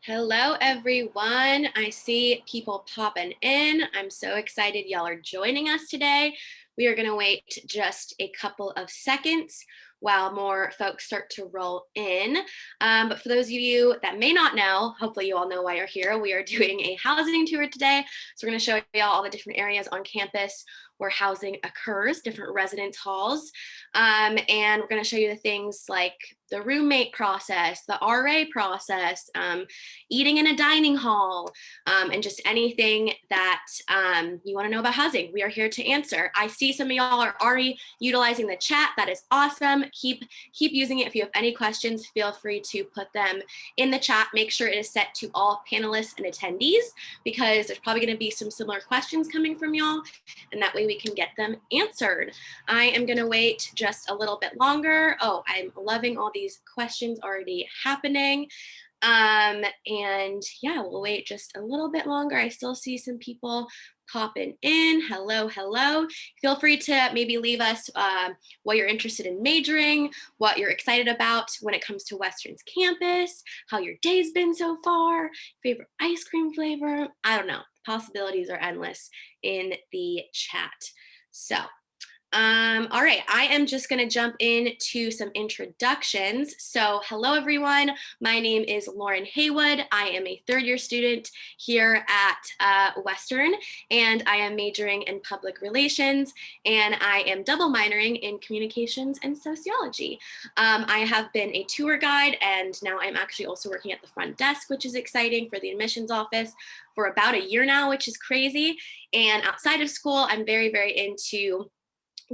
Hello, everyone. I see people popping in. I'm so excited y'all are joining us today. We are going to wait just a couple of seconds while more folks start to roll in. But for those of you that may not know, hopefully you all know why you're here. We are doing a housing tour today. So we're going to show y'all all the different areas on campus where housing occurs, different residence halls. And we're going to show you the things like the roommate process, the RA process, eating in a dining hall, and just anything that you want to know about housing. We are here to answer. I see some of y'all are already utilizing the chat. That is awesome. Keep using it. If you have any questions, feel free to put them in the chat. Make sure it is set to all panelists and attendees because there's probably going to be some similar questions coming from y'all, and that way we can get them answered. I am going to wait just a little bit longer. Oh, I'm loving all these questions already happening. And yeah, we'll wait just a little bit longer. I still see some people popping in. Hello. Feel free to maybe leave us what you're interested in majoring, what you're excited about when it comes to Western's campus, how your day's been so far, favorite ice cream flavor. I don't know. Possibilities are endless in the chat. So all right, I am just going to jump into some introductions. So hello, everyone. My name is Lauren Haywood. I am a third-year student here at Western, and I am majoring in public relations, and I am double minoring in communications and sociology. I have been a tour guide, and now I'm actually also working at the front desk, which is exciting for the admissions office for about a year now, which is crazy. And outside of school, I'm very, very into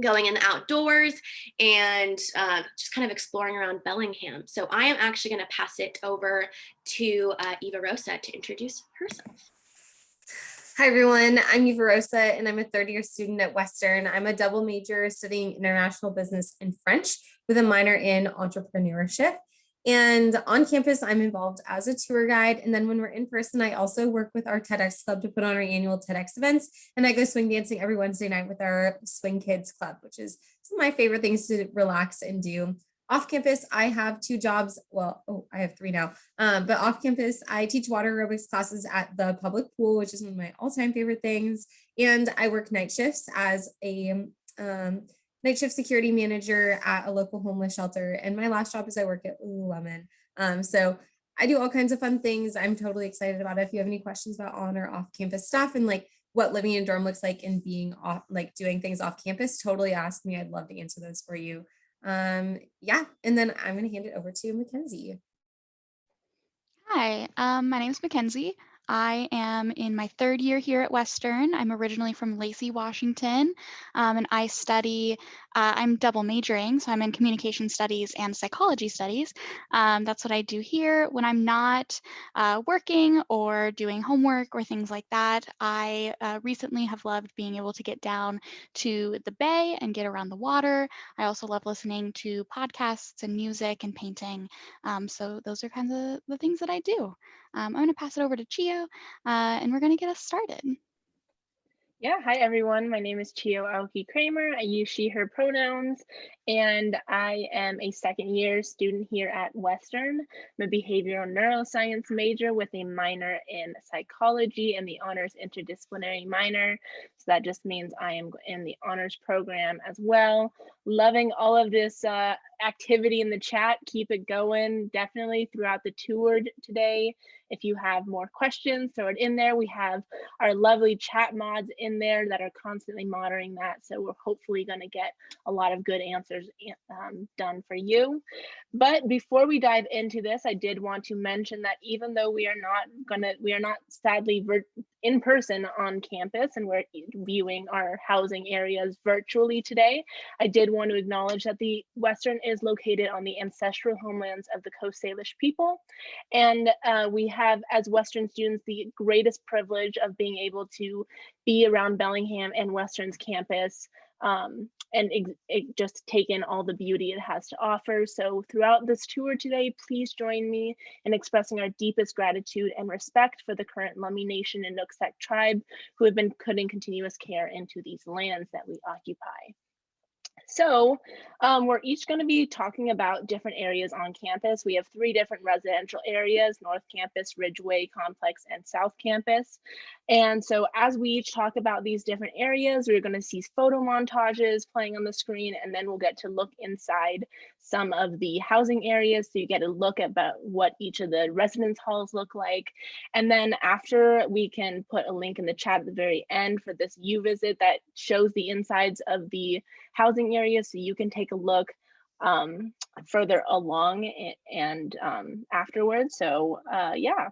going in the outdoors and just kind of exploring around Bellingham. So I am actually going to pass it over to Eva Rosa to introduce herself. Hi, everyone. I'm Eva Rosa, and I'm a third-year student at Western. I'm a double major studying international business and French with a minor in entrepreneurship. And on campus, I'm involved as a tour guide. And then when we're in person, I also work with our TEDx Club to put on our annual TEDx events. And I go swing dancing every Wednesday night with our Swing Kids Club, which is some of my favorite things to relax and do. Off campus, I have two jobs. Well, I have three now. But off campus, I teach water aerobics classes at the public pool, which is one of my all-time favorite things. And I work night shifts as a night shift security manager at a local homeless shelter. And my last job is I work at Lululemon. So I do all kinds of fun things. I'm totally excited about it. If you have any questions about on or off campus stuff and like what living in a dorm looks like and being off, like doing things off campus, totally ask me. I'd love to answer those for you. Yeah, and then I'm going to hand it over to Mackenzie. Hi, my name is Mackenzie. I am in my third year here at Western. I'm originally from Lacey, Washington, and I study, I'm double majoring, so I'm in communication studies and psychology studies. That's what I do here when I'm not working or doing homework or things like that. I recently have loved being able to get down to the bay and get around the water. I also love listening to podcasts and music and painting. So those are kind of the things that I do. I'm going to pass it over to Chio, and we're going to get us started. Yeah, hi everyone. My name is Chio Aoki Kramer. I use she, her pronouns, and I am a second year student here at Western. I'm a behavioral neuroscience major with a minor in psychology and the honors interdisciplinary minor. So that just means I am in the honors program as well. Loving all of this activity in the chat. Keep it going definitely throughout the tour today. If you have more questions, throw it in there. We have our lovely chat mods in there that are constantly monitoring that. So we're hopefully going to get a lot of good answers done for you. But before we dive into this, I did want to mention that even though we are not sadly in person on campus and we're viewing our housing areas virtually today, I did want to acknowledge that the Western is located on the ancestral homelands of the Coast Salish people. And we have, as Western students, the greatest privilege of being able to be around Bellingham and Western's campus and just take in all the beauty it has to offer. So throughout this tour today, please join me in expressing our deepest gratitude and respect for the current Lummi Nation and Nooksack tribe who have been putting continuous care into these lands that we occupy. So we're each going to be talking about different areas on campus. We have 3 different residential areas: North Campus, Ridgeway Complex, and South Campus. And so as we each talk about these different areas, we're going to see photo montages playing on the screen, and then we'll get to look inside some of the housing areas. So you get a look at about what each of the residence halls look like. And then after, we can put a link in the chat at the very end for this U-Visit that shows the insides of the housing area, so you can take a look further along and afterwards. So yeah,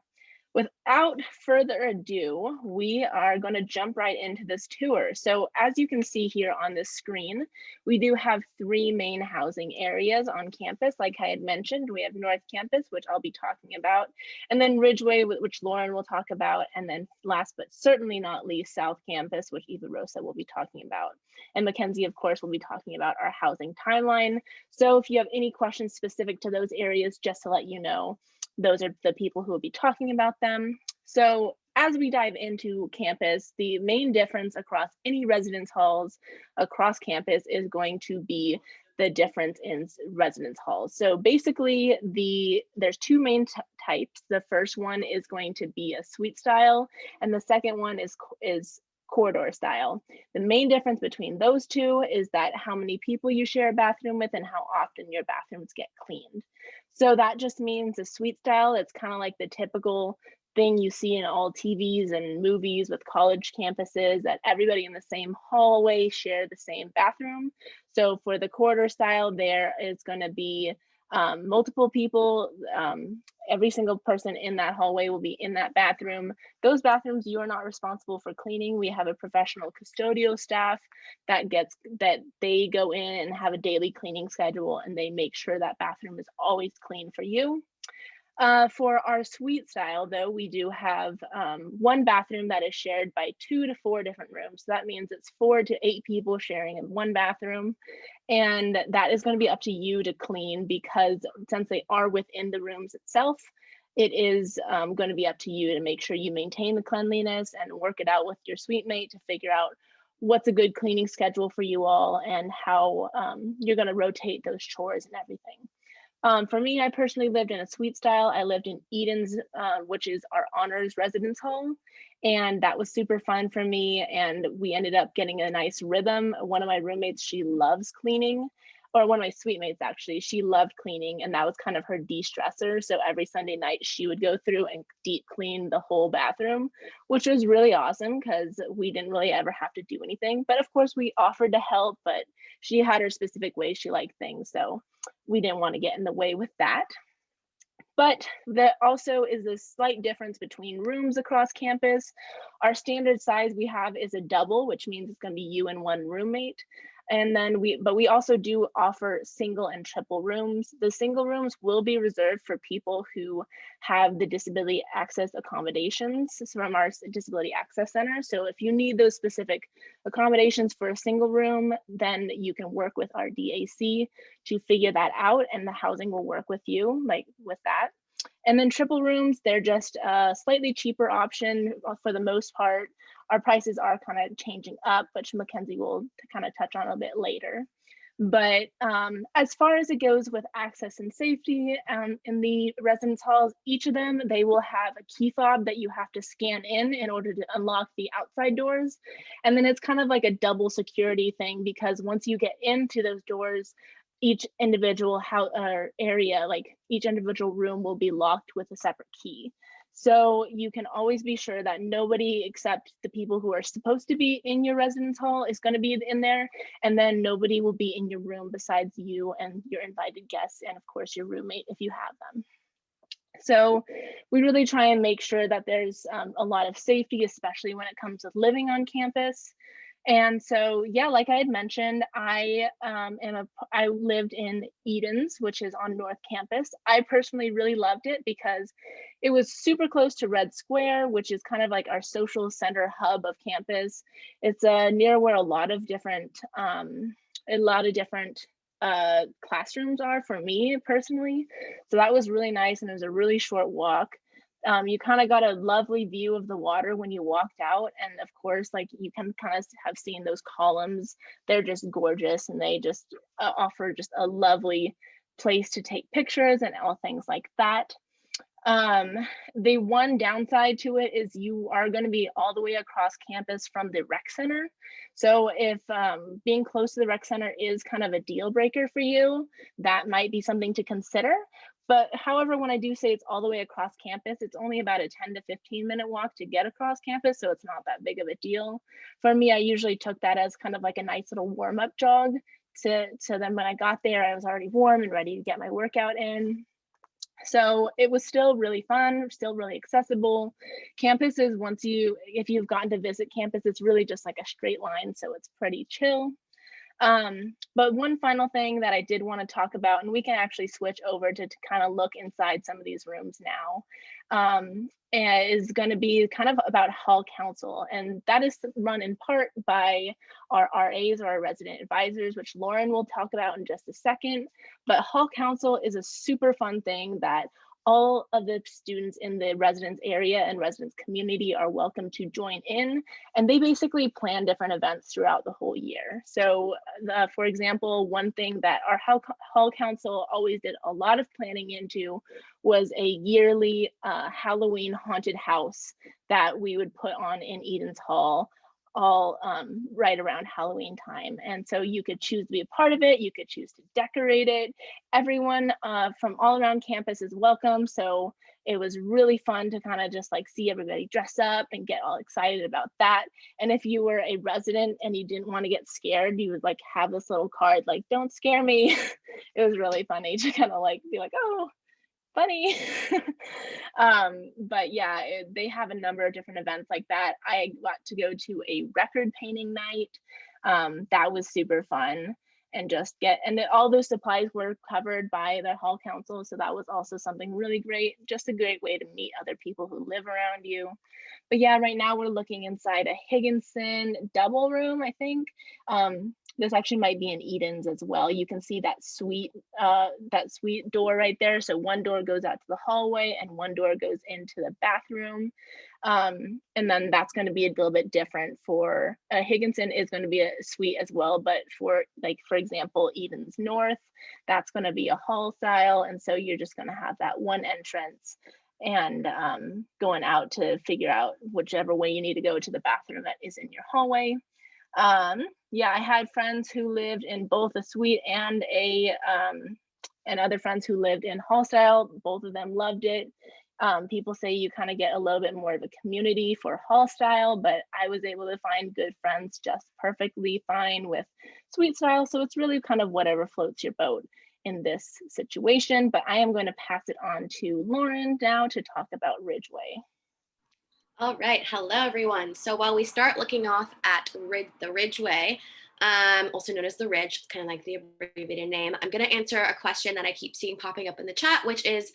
without further ado, we are going to jump right into this tour. So as you can see here on this screen, we do have 3 main housing areas on campus. Like I had mentioned, we have North Campus, which I'll be talking about, and then Ridgeway, which Lauren will talk about, and then last but certainly not least, South Campus, which Eva Rosa will be talking about. And Mackenzie, of course, will be talking about our housing timeline. So if you have any questions specific to those areas, just to let you know, those are the people who will be talking about them. So as we dive into campus, the main difference across any residence halls across campus is going to be the difference in residence halls. So basically, there's 2 main types. The first one is going to be a suite style, and the second one is corridor style. The main difference between those 2 is that how many people you share a bathroom with and how often your bathrooms get cleaned. So that just means a suite style. It's kind of like the typical thing you see in all TVs and movies with college campuses, that everybody in the same hallway share the same bathroom. So for the corridor style, there is going to be multiple people. Every single person in that hallway will be in that bathroom. Those bathrooms you are not responsible for cleaning. We have a professional custodial staff that they go in and have a daily cleaning schedule, and they make sure that bathroom is always clean for you. For our suite style, though, we do have 1 bathroom that is shared by 2 to 4 different rooms. So that means it's 4 to 8 people sharing in 1 bathroom. And that is going to be up to you to clean, because since they are within the rooms itself, it is going to be up to you to make sure you maintain the cleanliness and work it out with your suite mate to figure out what's a good cleaning schedule for you all and how you're going to rotate those chores and everything. For me, I personally lived in a suite style. I lived in Eden's, which is our honors residence hall. And that was super fun for me. And we ended up getting a nice rhythm. One of my roommates, she loves cleaning, or one of my suite mates, actually, she loved cleaning. And that was kind of her de-stressor. So every Sunday night, she would go through and deep clean the whole bathroom, which was really awesome because we didn't really ever have to do anything. But of course, we offered to help, but she had her specific way she liked things. So we didn't want to get in the way with that. But there also is a slight difference between rooms across campus. Our standard size we have is a double, which means it's going to be you and 1 roommate. And then we also do offer single and triple rooms. The single rooms will be reserved for people who have the disability access accommodations from our disability access center. So if you need those specific accommodations for a single room, then you can work with our DAC to figure that out, and the housing will work with you, like with that. And then triple rooms, they're just a slightly cheaper option for the most part. Our prices are kind of changing up, which Mackenzie will kind of touch on a bit later. But as far as it goes with access and safety in the residence halls, each of them, they will have a key fob that you have to scan in order to unlock the outside doors. And then it's kind of like a double security thing, because once you get into those doors, each individual area, like each individual room, will be locked with a separate key. So you can always be sure that nobody except the people who are supposed to be in your residence hall is going to be in there. And then nobody will be in your room besides you and your invited guests, and of course your roommate if you have them. So we really try and make sure that there's a lot of safety, especially when it comes to living on campus. And so, yeah, like I had mentioned, I lived in Eden's, which is on North Campus. I personally really loved it because it was super close to Red Square, which is kind of like our social center hub of campus. It's near where a lot of different classrooms are for me personally. So that was really nice, and it was a really short walk. You kind of got a lovely view of the water when you walked out. And of course, like you can kind of have seen those columns. They're just gorgeous, and they just offer just a lovely place to take pictures and all things like that. The one downside to it is you are going to be all the way across campus from the rec center. So if being close to the rec center is kind of a deal breaker for you, that might be something to consider. But however, when I do say it's all the way across campus, it's only about a 10 to 15-minute walk to get across campus. So it's not that big of a deal. For me, I usually took that as kind of like a nice little warm-up jog. So then when I got there, I was already warm and ready to get my workout in. So it was still really fun, still really accessible. Campus is, if you've gotten to visit campus, it's really just like a straight line. So it's pretty chill. But one final thing that I did want to talk about, and we can actually switch over to kind of look inside some of these rooms now, is going to be kind of about hall council. And that is run in part by our RAs, or our resident advisors, which Lauren will talk about in just a second. But hall council is a super fun thing that all of the students in the residence area and residence community are welcome to join in. And they basically plan different events throughout the whole year. So for example, one thing that our hall council always did a lot of planning into was a yearly Halloween haunted house that we would put on in Eden's Hall, all right around Halloween time. And so you could choose to be a part of it. You could choose to decorate it. Everyone from all around campus is welcome. So it was really fun to kind of just like see everybody dress up and get all excited about that. And if you were a resident and you didn't want to get scared, you would like have this little card like, "Don't scare me." It was really funny to kind of like be like, "Oh, funny." But yeah, they have a number of different events like that. I got to go to a record painting night. That was super fun, and all those supplies were covered by the hall council. So that was also something really great, just a great way to meet other people who live around you. But yeah, right now we're looking inside a Higginson double room, I think. This actually might be in Eden's as well. You can see that suite door right there. So one door goes out to the hallway and one door goes into the bathroom. And then that's going to be a little bit different for Higginson is going to be a suite as well. But for example, Eden's North, that's going to be a hall style. And so you're just going to have that one entrance and going out to figure out whichever way you need to go to the bathroom that is in your hallway. Yeah, I had friends who lived in both a suite and other friends who lived in hall style. Both of them loved it. People say you kind of get a little bit more of a community for hall style, but I was able to find good friends just perfectly fine with suite style. So it's really kind of whatever floats your boat in this situation. But I am going to pass it on to Lauren now to talk about Ridgeway. All right, hello everyone. So while we start looking off at the Ridgeway, also known as the Ridge, it's kind of like the abbreviated name, I'm going to answer a question that I keep seeing popping up in the chat, which is,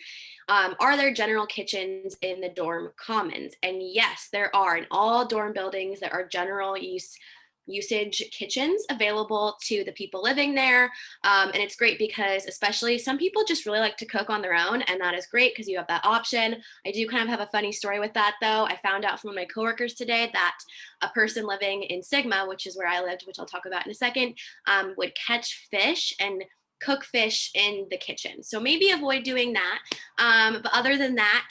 are there general kitchens in the dorm commons? And yes, there are. In all dorm buildings, there are general usage kitchens available to the people living there. And it's great because especially some people just really like to cook on their own, and that is great because you have that option. I do kind of have a funny story with that though. I found out from one of my coworkers today that a person living in Sigma, which is where I lived, which I'll talk about in a second, would catch fish and cook fish in the kitchen. So maybe avoid doing that. But other than that,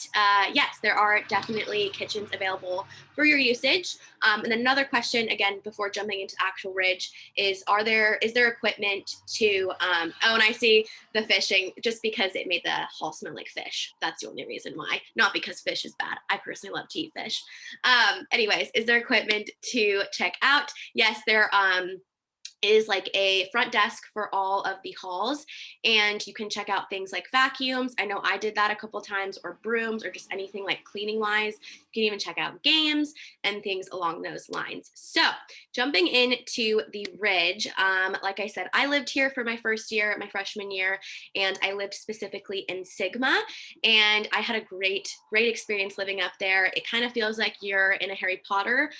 yes, there are definitely kitchens available for your usage. And then another question, again, before jumping into actual Ridge, is there equipment to, oh, and I see the fishing, just because it made the hall smell like fish. That's the only reason why, not because fish is bad. I personally love to eat fish. Anyways, is there equipment to check out? Yes, there is like a front desk for all of the halls, and you can check out things like vacuums. I know I did that a couple times, or brooms, or just anything like cleaning wise. You can even check out games and things along those lines. So jumping into the Ridge, like I said, I lived here for my first year, my freshman year, and I lived specifically in Sigma, and I had a great experience living up there. It kind of feels like you're in a Harry Potter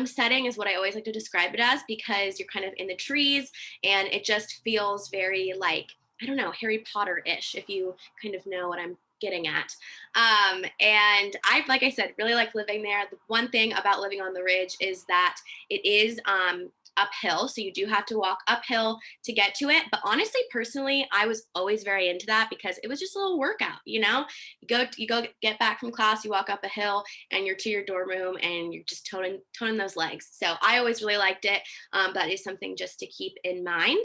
setting, is what I always like to describe it as, because you're kind of in the trees, and it just feels very like, I don't know, Harry Potter-ish, if you kind of know what I'm getting at. And I, like I said, really like living there. The one thing about living on the ridge is that it is uphill. So you do have to walk uphill to get to it. But honestly, personally, I was always very into that because it was just a little workout, you know? You go get back from class, you walk up a hill and you're to your dorm room and you're just toning those legs. So I always really liked it. That is something just to keep in mind.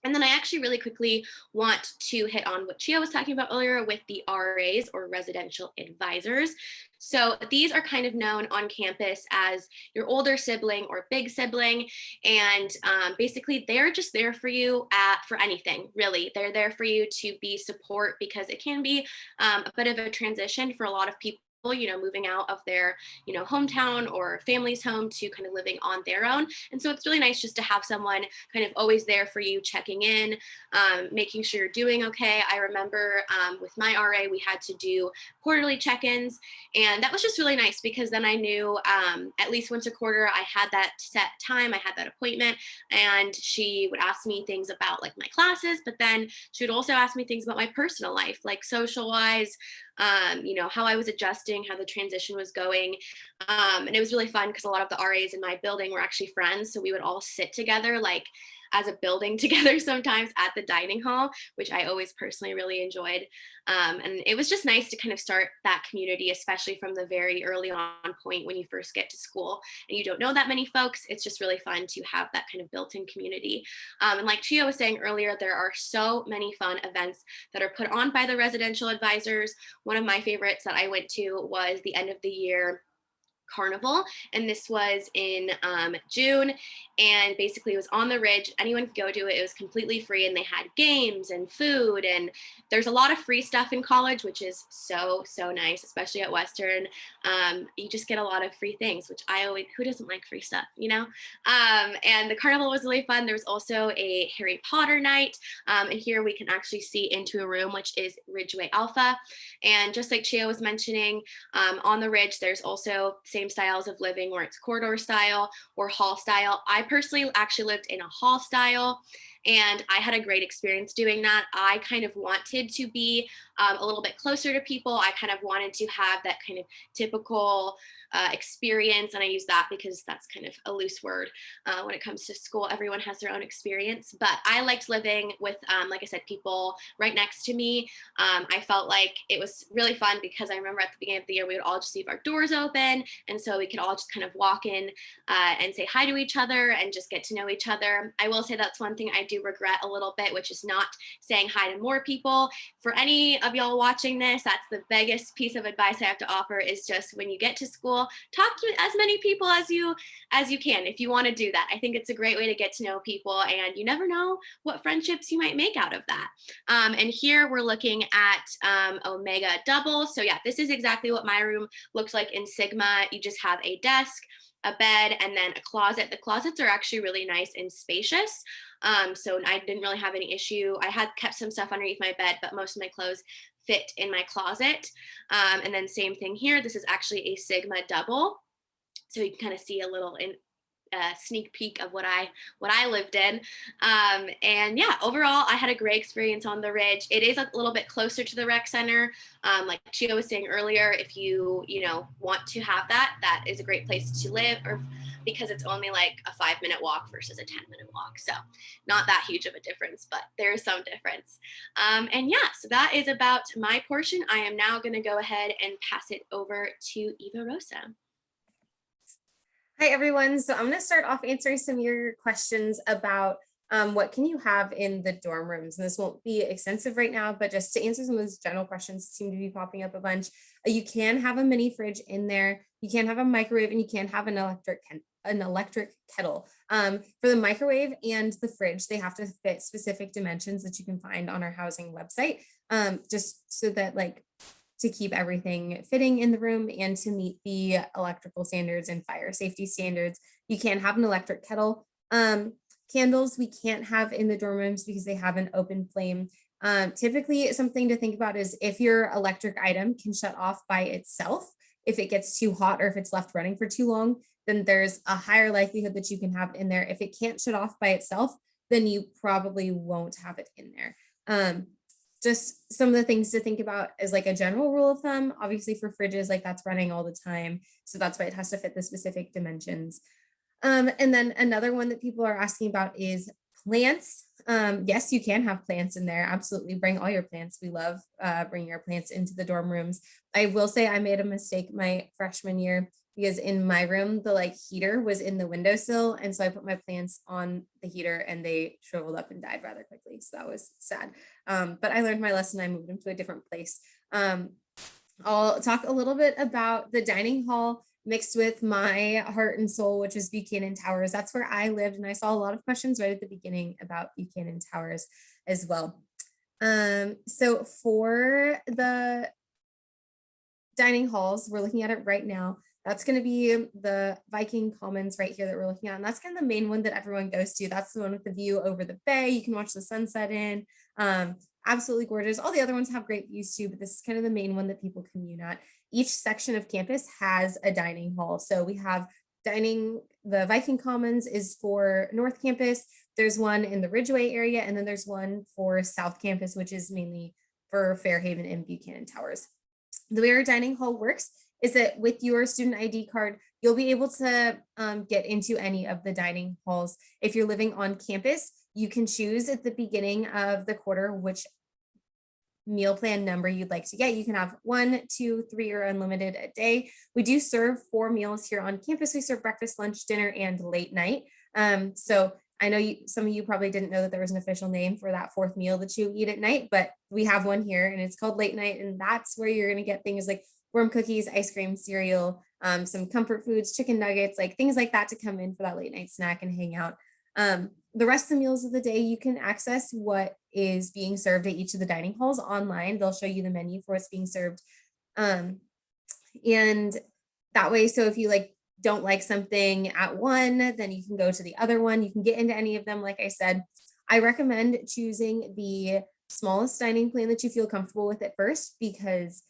And then I actually really quickly want to hit on what Chia was talking about earlier with the RAs, or residential advisors. So these are kind of known on campus as your older sibling or big sibling. And basically they're just there for you for anything, really. They're there for you to be support, because it can be a bit of a transition for a lot of people, you know, moving out of their, you know, hometown or family's home to kind of living on their own. And so it's really nice just to have someone kind of always there for you, checking in, making sure you're doing okay. I remember with my RA, we had to do quarterly check-ins, and that was just really nice because then I knew at least once a quarter I had that set time, I had that appointment, and she would ask me things about like my classes, but then she would also ask me things about my personal life, like social wise, you know, how I was adjusting, how the transition was going. And it was really fun because a lot of the RAs in my building were actually friends. So we would all sit together, like as a building together sometimes at the dining hall, which I always personally really enjoyed. And it was just nice to kind of start that community, especially from the very early on point when you first get to school and you don't know that many folks. It's just really fun to have that kind of built-in community. And like Chia was saying earlier, there are so many fun events that are put on by the residential advisors. One of my favorites that I went to was the end of the year carnival, and this was in June, and basically it was on the ridge. Anyone could go to it. It was completely free, and they had games and food, and there's a lot of free stuff in college, which is so nice, especially at Western. You just get a lot of free things, which I always, who doesn't like free stuff, you know? And the carnival was really fun. There was also a Harry Potter night, and here we can actually see into a room, which is Ridgeway Alpha. And just like Chia was mentioning, on the ridge there's also same styles of living where it's corridor style or hall style. I personally actually lived in a hall style, and I had a great experience doing that. I kind of wanted to be a little bit closer to people. I kind of wanted to have that kind of typical experience, and I use that because that's kind of a loose word when it comes to school. Everyone has their own experience, but I liked living with, like I said, people right next to me. I felt like it was really fun because I remember at the beginning of the year we would all just leave our doors open, and so we could all just kind of walk in and say hi to each other and just get to know each other. I will say that's one thing I do regret a little bit, which is not saying hi to more people. For any of y'all watching this, that's the biggest piece of advice I have to offer, is just when you get to school, talk to as many people as you can if you want to do that. I think it's a great way to get to know people, and you never know what friendships you might make out of that. And here we're looking at Omega Double. So yeah, this is exactly what my room looks like in Sigma. You just have a desk, a bed, and then a closet. The closets are actually really nice and spacious. So I didn't really have any issue. I had kept some stuff underneath my bed, but most of my clothes fit in my closet. And then same thing here. This is actually a Sigma double. So you can kind of see a little sneak peek of what I lived in. And yeah, overall, I had a great experience on the ridge. It is a little bit closer to the rec center. Like Chia was saying earlier, if you want to have that is a great place to live, or because it's only like a 5-minute walk versus a 10-minute walk. So not that huge of a difference, but there is some difference. And yeah, so that is about my portion. I am now going to go ahead and pass it over to Eva Rosa. Hi, everyone. So I'm going to start off answering some of your questions about what can you have in the dorm rooms. And this won't be extensive right now, but just to answer some of those general questions that seem to be popping up a bunch. You can have a mini fridge in there. You can have a microwave, and you can have an electric kettle. For the microwave and the fridge, they have to fit specific dimensions that you can find on our housing website, just so that to keep everything fitting in the room and to meet the electrical standards and fire safety standards. You can have an electric kettle. Candles we can't have in the dorm rooms because they have an open flame. Typically, something to think about is if your electric item can shut off by itself, if it gets too hot or if it's left running for too long, then there's a higher likelihood that you can have it in there. If it can't shut off by itself, then you probably won't have it in there. just some of the things to think about as like a general rule of thumb. Obviously for fridges, like that's running all the time. So that's why it has to fit the specific dimensions. And then another one that people are asking about is plants. Yes, you can have plants in there. Absolutely, bring all your plants. We love bringing our plants into the dorm rooms. I will say I made a mistake my freshman year because in my room, the like heater was in the windowsill. And so I put my plants on the heater and they shriveled up and died rather quickly. So that was sad. But I learned my lesson. I moved them to a different place. I'll talk a little bit about the dining hall mixed with my heart and soul, which is Buchanan Towers. That's where I lived. And I saw a lot of questions right at the beginning about Buchanan Towers as well. So for the dining halls, we're looking at it right now. That's going to be the Viking Commons right here that we're looking at. And that's kind of the main one that everyone goes to. That's the one with the view over the bay. You can watch the sunset in. Absolutely gorgeous. All the other ones have great views too, but this is kind of the main one that people commune at. Each section of campus has a dining hall. So we have dining, the Viking Commons is for North Campus. There's one in the Ridgeway area, and then there's one for South Campus, which is mainly for Fairhaven and Buchanan Towers. The way our dining hall works is that with your student ID card, you'll be able to get into any of the dining halls. If you're living on campus, you can choose at the beginning of the quarter which meal plan number you'd like to get. You can have 1, 2, 3, or unlimited a day. We do serve 4 meals here on campus. We serve breakfast, lunch, dinner, and late night. So I know some of you probably didn't know that there was an official name for that 4th meal that you eat at night, but we have one here and it's called late night. And that's where you're going to get things like warm cookies, ice cream, cereal, some comfort foods, chicken nuggets, like things like that to come in for that late night snack and hang out. The rest of the meals of the day, you can access what is being served at each of the dining halls online. They'll show you the menu for what's being served. And that way, so if you like don't like something at one, then you can go to the other one. You can get into any of them. Like I said, I recommend choosing the smallest dining plan that you feel comfortable with at first, because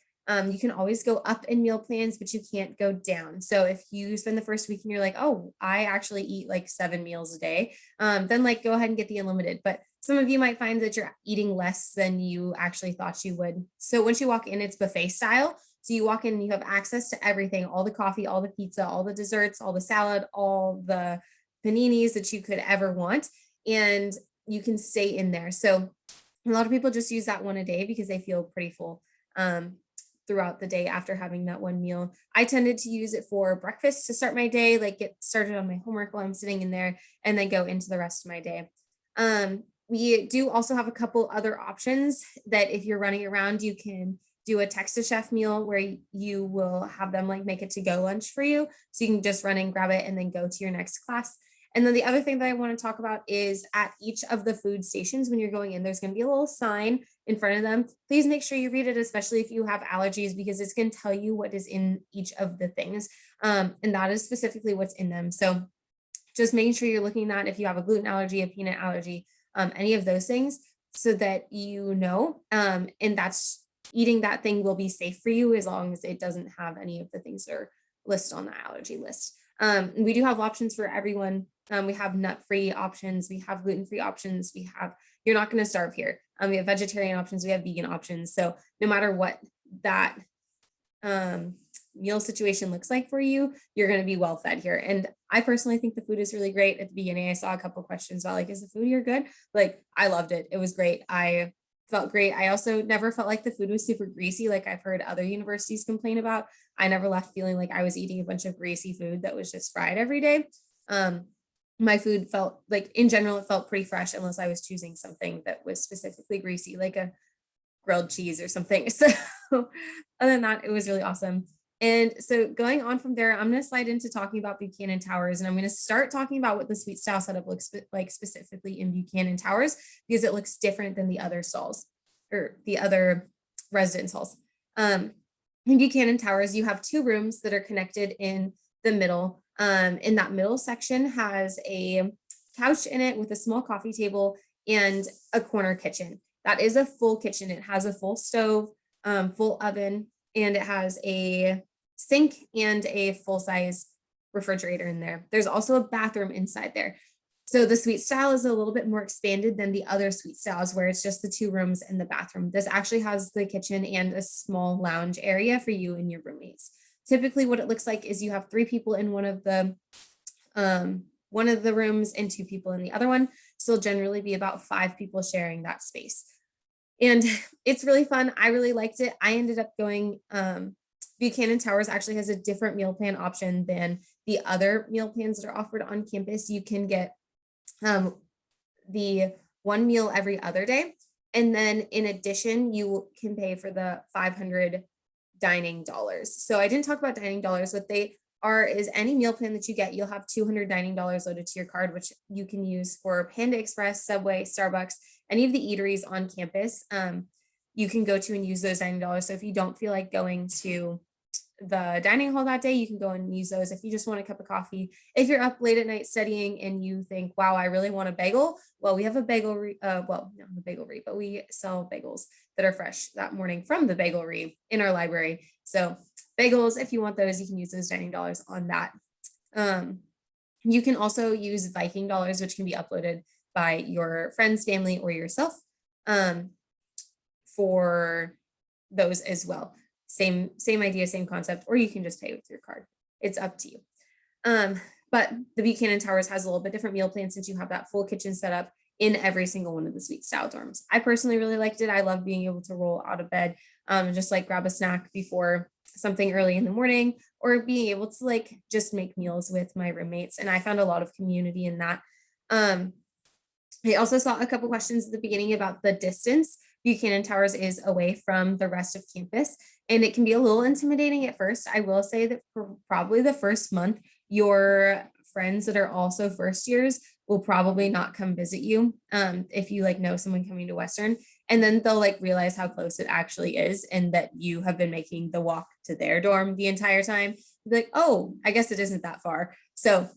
you can always go up in meal plans, but you can't go down. So if you spend the first week and you're like, oh, I actually eat like 7 meals a day, then like go ahead and get the unlimited. But some of you might find that you're eating less than you actually thought you would. So once you walk in, it's buffet style. So you walk in and you have access to everything, all the coffee, all the pizza, all the desserts, all the salad, all the paninis that you could ever want. And you can stay in there. So a lot of people just use that one a day because they feel pretty full throughout the day after having that one meal. I tended to use it for breakfast to start my day, like get started on my homework while I'm sitting in there, and then go into the rest of my day. We do also have a couple other options that if you're running around, you can do a text to chef meal where you will have them like make it to go lunch for you. So you can just run and grab it and then go to your next class. And then the other thing that I want to talk about is at each of the food stations, when you're going in, there's going to be a little sign in front of them. Please make sure you read it, especially if you have allergies, because it's going to tell you what is in each of the things. And that is specifically what's in them. So just making sure you're looking at if you have a gluten allergy, a peanut allergy, any of those things, so that you know, and that's eating that thing will be safe for you as long as it doesn't have any of the things that are listed on the allergy list. We do have options for everyone. We have nut-free options. We have gluten-free options. We have, you're not going to starve here. We have vegetarian options. We have vegan options. So no matter what that meal situation looks like for you, you're going to be well fed here. And I personally think the food is really great. At the beginning, I saw a couple questions about like, is the food here good? Like, I loved it. It was great. I felt great. I also never felt like the food was super greasy, like I've heard other universities complain about. I never left feeling like I was eating a bunch of greasy food that was just fried every day. My food felt like, in general, it felt pretty fresh, unless I was choosing something that was specifically greasy, like a grilled cheese or something. So other than that, it was really awesome. And so going on from there, I'm going to slide into talking about Buchanan Towers, and I'm going to start talking about what the suite style setup looks like specifically in Buchanan Towers, because it looks different than the other stalls or the other residence halls. In Buchanan Towers, you have 2 rooms that are connected in the middle. In that middle section has a couch in it with a small coffee table and a corner kitchen. That is a full kitchen. It has a full stove, full oven, and it has a sink and a full-size refrigerator in there. There's also a bathroom inside there. So the suite style is a little bit more expanded than the other suite styles where it's just the 2 rooms and the bathroom. This actually has the kitchen and a small lounge area for you and your roommates. Typically what it looks like is you have 3 people in one of the rooms and 2 people in the other one. So it'll generally be about 5 people sharing that space. And it's really fun. I really liked it. I ended up going, Buchanan Towers actually has a different meal plan option than the other meal plans that are offered on campus. You can get the 1 meal every other day. And then in addition, you can pay for the 500 dining dollars. So I didn't talk about dining dollars. What they are is any meal plan that you get, you'll have $200 dining dollars loaded to your card, which you can use for Panda Express, Subway, Starbucks, any of the eateries on campus. You can go to and use those dining dollars. So if you don't feel like going to the dining hall that day, you can go and use those if you just want a cup of coffee. If you're up late at night studying and you think, wow, I really want a bagel, well, we have a bagelry, well, not the bagelry, but we sell bagels that are fresh that morning from the bagelry in our library. So bagels, if you want those, you can use those dining dollars on that. You can also use Viking dollars, which can be uploaded by your friends, family, or yourself for those as well. Same idea, same concept, or you can just pay with your card. It's up to you. But the Buchanan Towers has a little bit different meal plan since you have that full kitchen set up in every single one of the suite style dorms. I personally really liked it. I love being able to roll out of bed and just like grab a snack before something early in the morning, or being able to like just make meals with my roommates. And I found a lot of community in that. I also saw a couple questions at the beginning about the distance. Buchanan Towers is away from the rest of campus, and it can be a little intimidating at first. I will say that for probably the first month, your friends that are also first years will probably not come visit you if you like know someone coming to Western, and then they'll like realize how close it actually is and that you have been making the walk to their dorm the entire time. Be like, oh, I guess it isn't that far. So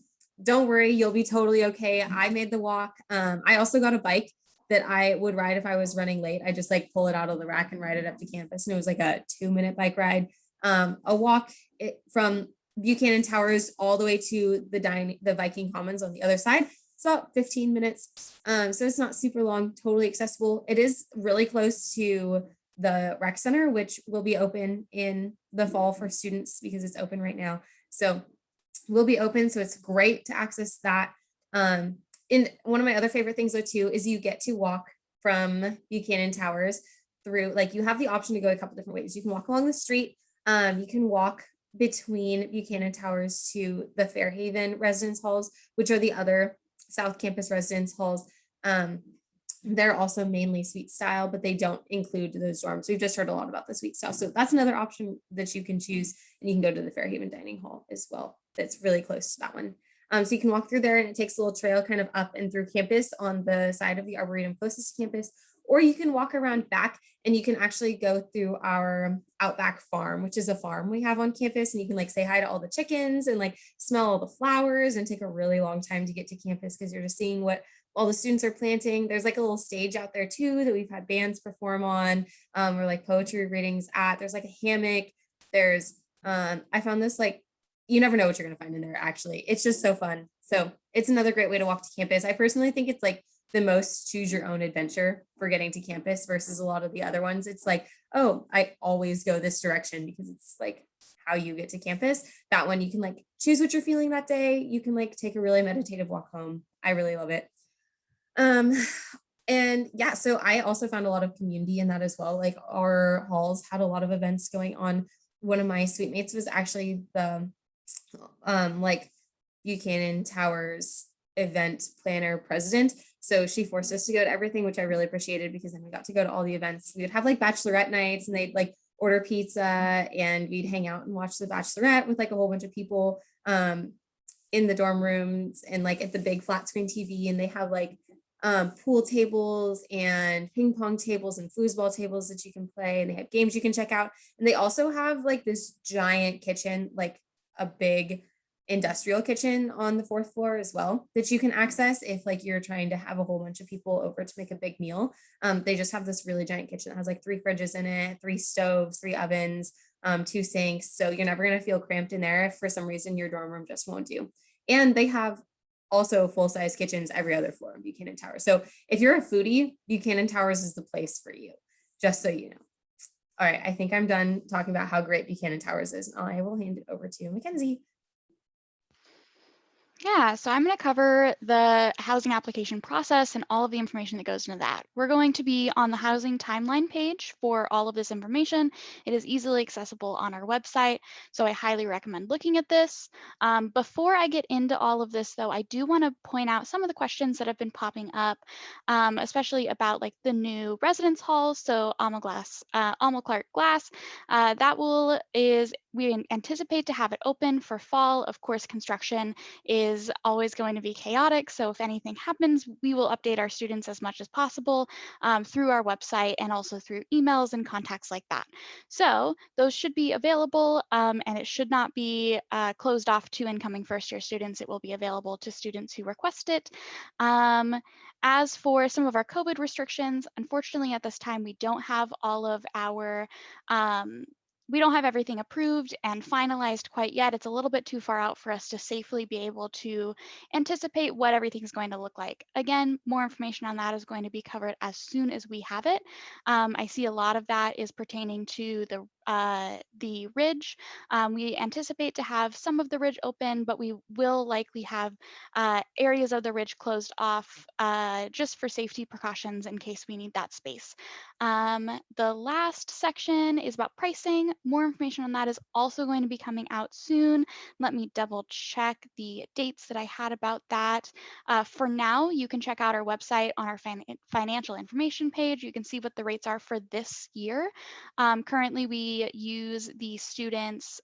don't worry, you'll be totally okay. I made the walk. I also got a bike that I would ride if I was running late. I just like pull it out of the rack and ride it up to campus. And it was like a 2-minute bike ride. A walk from Buchanan Towers all the way to the Viking Commons on the other side. It's about 15 minutes. So it's not super long, totally accessible. It is really close to the rec center, which will be open in the fall for students because it's open right now. So will be open. So it's great to access that. And one of my other favorite things though too, is you get to walk from Buchanan Towers through, like you have the option to go a couple different ways. You can walk along the street. You can walk between Buchanan Towers to the Fairhaven residence halls, which are the other South Campus residence halls. They're also mainly suite style, but they don't include those dorms. We've just heard a lot about the suite style. So that's another option that you can choose, and you can go to the Fairhaven dining hall as well. That's really close to that one. So you can walk through there, and it takes a little trail kind of up and through campus on the side of the Arboretum closest to campus, or you can walk around back and you can actually go through our Outback Farm, which is a farm we have on campus, and you can like say hi to all the chickens and like smell all the flowers and take a really long time to get to campus because you're just seeing what all the students are planting. There's like a little stage out there too that we've had bands perform on, or like poetry readings at. There's like a hammock. There's I found this like, you never know what you're going to find in there. Actually, it's just so fun. So it's another great way to walk to campus. I personally think it's like the most choose your own adventure for getting to campus versus a lot of the other ones. It's like, oh, I always go this direction because it's like how you get to campus. That one, you can like choose what you're feeling that day. You can like take a really meditative walk home. I really love it. And yeah, so I also found a lot of community in that as well. Like our halls had a lot of events going on. One of my suite mates was actually the like Buchanan Towers event planner president. So she forced us to go to everything, which I really appreciated because then we got to go to all the events. We would have like bachelorette nights and they'd like order pizza and we'd hang out and watch the Bachelorette with like a whole bunch of people in the dorm rooms and like at the big flat screen TV. And they have like pool tables and ping pong tables and foosball tables that you can play. And they have games you can check out. And they also have like this giant kitchen, like a big industrial kitchen on the 4th floor as well that you can access if like you're trying to have a whole bunch of people over to make a big meal. They just have this really giant kitchen that has like 3 fridges in it, 3 stoves, 3 ovens, 2 sinks. So you're never going to feel cramped in there if for some reason your dorm room just won't do. And they have also full-size kitchens every other floor in Buchanan Towers. So if you're a foodie, Buchanan Towers is the place for you, just so you know. All right, I think I'm done talking about how great Buchanan Towers is. Now I will hand it over to Mackenzie. Yeah, so I'm going to cover the housing application process and all of the information that goes into that. We're going to be on the housing timeline page for all of this information. It is easily accessible on our website, so I highly recommend looking at this. Before I get into all of this, though, I do want to point out some of the questions that have been popping up, especially about like the new residence halls. So Alma Clark Glass, we anticipate to have it open for fall. Of course, construction is always going to be chaotic. So if anything happens, we will update our students as much as possible through our website and also through emails and contacts like that. So those should be available and it should not be closed off to incoming first year students. It will be available to students who request it. As for some of our COVID restrictions, unfortunately at this time, we don't have all of our we don't have everything approved and finalized quite yet. It's a little bit too far out for us to safely be able to anticipate what everything's going to look like. Again, more information on that is going to be covered as soon as we have it. I see a lot of that is pertaining to the ridge. We anticipate to have some of the ridge open, but we will likely have areas of the ridge closed off just for safety precautions in case we need that space. The last section is about pricing. More information on that is also going to be coming out soon. Let me double check the dates that I had about that. For now, you can check out our website on our financial information page. You can see what the rates are for this year. Currently, we use the students'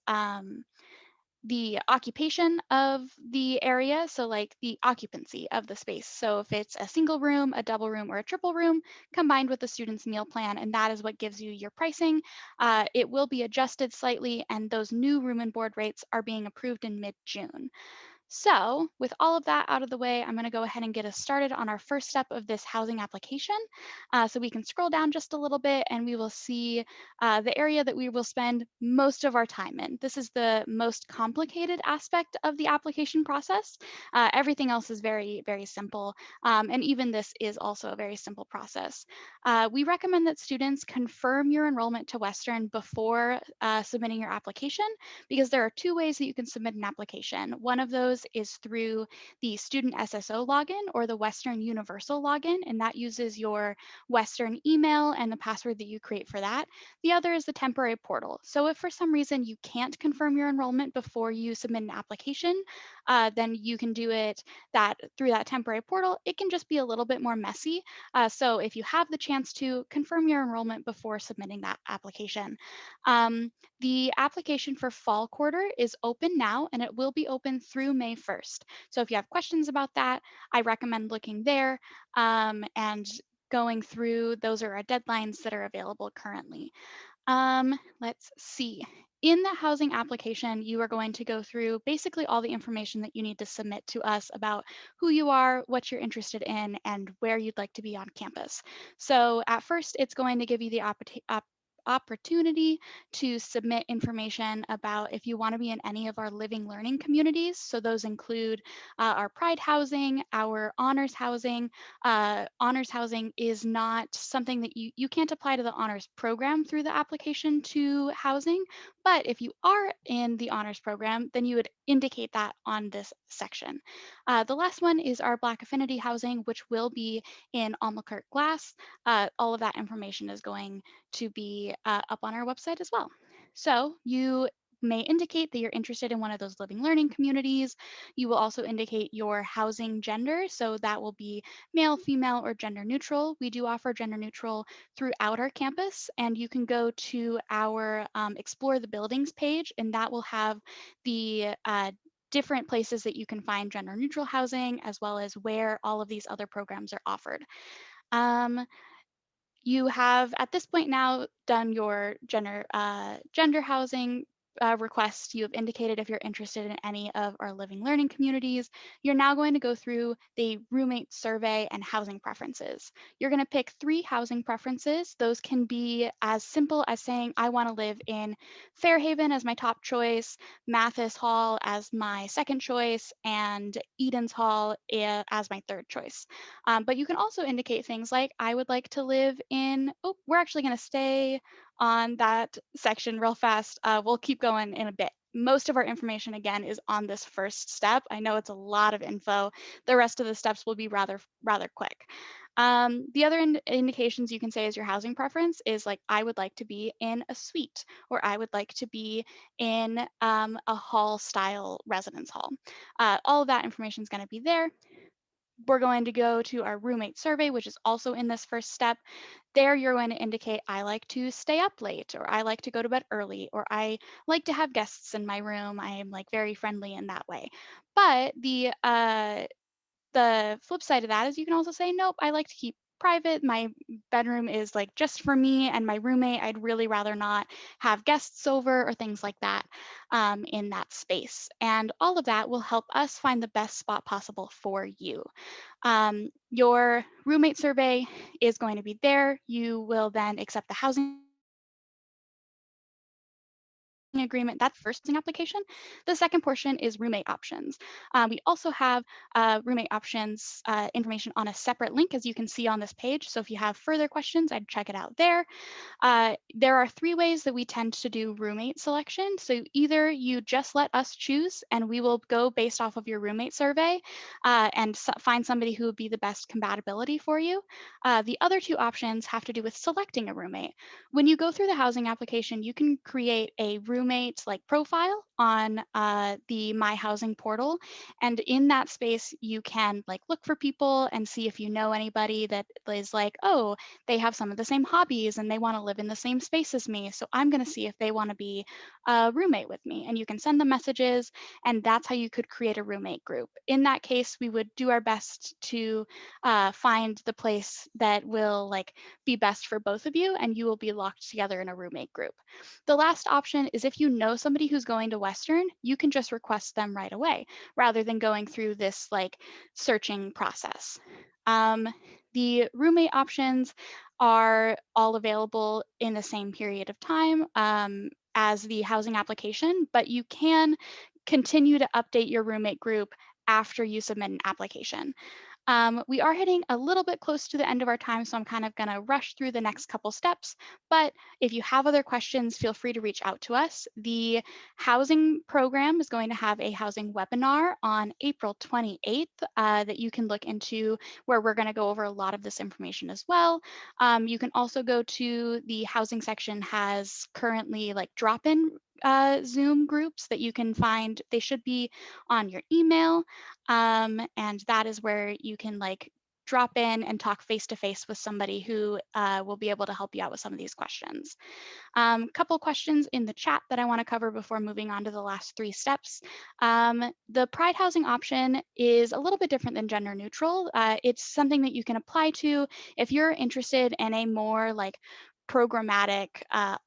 the occupation of the area, so like the occupancy of the space. So if it's a single room, a double room, or a triple room, combined with the student's meal plan, and that is what gives you your pricing. It will be adjusted slightly, and those new room and board rates are being approved in mid-June. So with all of that out of the way, I'm going to go ahead and get us started on our first step of this housing application. So we can scroll down just a little bit and we will see the area that we will spend most of our time in. This is the most complicated aspect of the application process. Everything else is very, very simple. And even this is also a very simple process. We recommend that students confirm your enrollment to Western before submitting your application, because there are two ways that you can submit an application. One of those is through the student SSO login or the Western Universal login, and that uses your Western email and the password that you create for that. The other is the temporary portal. So if for some reason you can't confirm your enrollment before you submit an application, then you can do it through that temporary portal. It can just be a little bit more messy. So if you have the chance to confirm your enrollment before submitting that application. The application for fall quarter is open now and it will be open through May 1st. So if you have questions about that, I recommend looking there and going through. Those are our deadlines that are available currently. Let's see. In the housing application, you are going to go through basically all the information that you need to submit to us about who you are, what you're interested in, and where you'd like to be on campus. So at first, it's going to give you the opportunity to submit information about if you want to be in any of our living learning communities. So those include our Pride housing, our honors housing. Honors housing is not something that you can't apply to the honors program through the application to housing, but if you are in the honors program, then you would indicate that on this section. The last one is our Black affinity housing, which will be in Alma Clark Glass. All of that information is going to be up on our website as well. So you may indicate that you're interested in one of those living learning communities. You will also indicate your housing gender. So that will be male, female, or gender neutral. We do offer gender neutral throughout our campus, and you can go to our Explore the Buildings page, and that will have the different places that you can find gender neutral housing, as well as where all of these other programs are offered. You have at this point now done your gender housing request, you have indicated if you're interested in any of our living learning communities. You're now going to go through the roommate survey and housing preferences. You're going to pick 3 housing preferences. Those can be as simple as saying, I want to live in Fairhaven as my top choice, Mathis Hall as my second choice, and Edens Hall as my third choice. But you can also indicate things like, I would like to live in, oh, we're actually going to stay on that section real fast. We'll keep going in a bit. Most of our information, again, is on this first step. I know it's a lot of info. The rest of the steps will be rather quick. The other indications you can say as your housing preference is like, I would like to be in a suite, or I would like to be in a hall style residence hall. All of that information is going to be there. We're going to go to our roommate survey, which is also in this first step. There you're going to indicate, I like to stay up late, or I like to go to bed early, or I like to have guests in my room. I am like very friendly in that way. But the flip side of that is you can also say, nope, I like to keep private. My bedroom is like just for me and my roommate. I'd really rather not have guests over or things like that in that space. And all of that will help us find the best spot possible for you. Your roommate survey is going to be there. You will then accept the housing agreement. That's first application. The second portion is roommate options. We also have roommate options information on a separate link, as you can see on this page. So if you have further questions, I'd check it out there. There are 3 ways that we tend to do roommate selection. So either you just let us choose and we will go based off of your roommate survey and find somebody who would be the best compatibility for you. The other 2 options have to do with selecting a roommate. When you go through the housing application, you can create a roommate like profile on the My Housing portal. And in that space, you can like look for people and see if you know anybody that is like, oh, they have some of the same hobbies and they want to live in the same space as me. So I'm going to see if they want to be a roommate with me. And you can send them messages, and that's how you could create a roommate group. In that case, we would do our best to find the place that will like be best for both of you, and you will be locked together in a roommate group. The last option is if you know somebody who's going to Western, you can just request them right away rather than going through this like searching process. The roommate options are all available in the same period of time as the housing application, but you can continue to update your roommate group after you submit an application. We are hitting a little bit close to the end of our time, so I'm kind of going to rush through the next couple steps. But if you have other questions, feel free to reach out to us. The housing program is going to have a housing webinar on April 28th that you can look into, where we're going to go over a lot of this information as well. You can also go to the housing section, has currently like drop-in Zoom groups that you can find. They should be on your email. And that is where you can like drop in and talk face to face with somebody who will be able to help you out with some of these questions. Couple questions in the chat that I want to cover before moving on to the last 3 steps. The Pride housing option is a little bit different than gender neutral. It's something that you can apply to if you're interested in a more like programmatic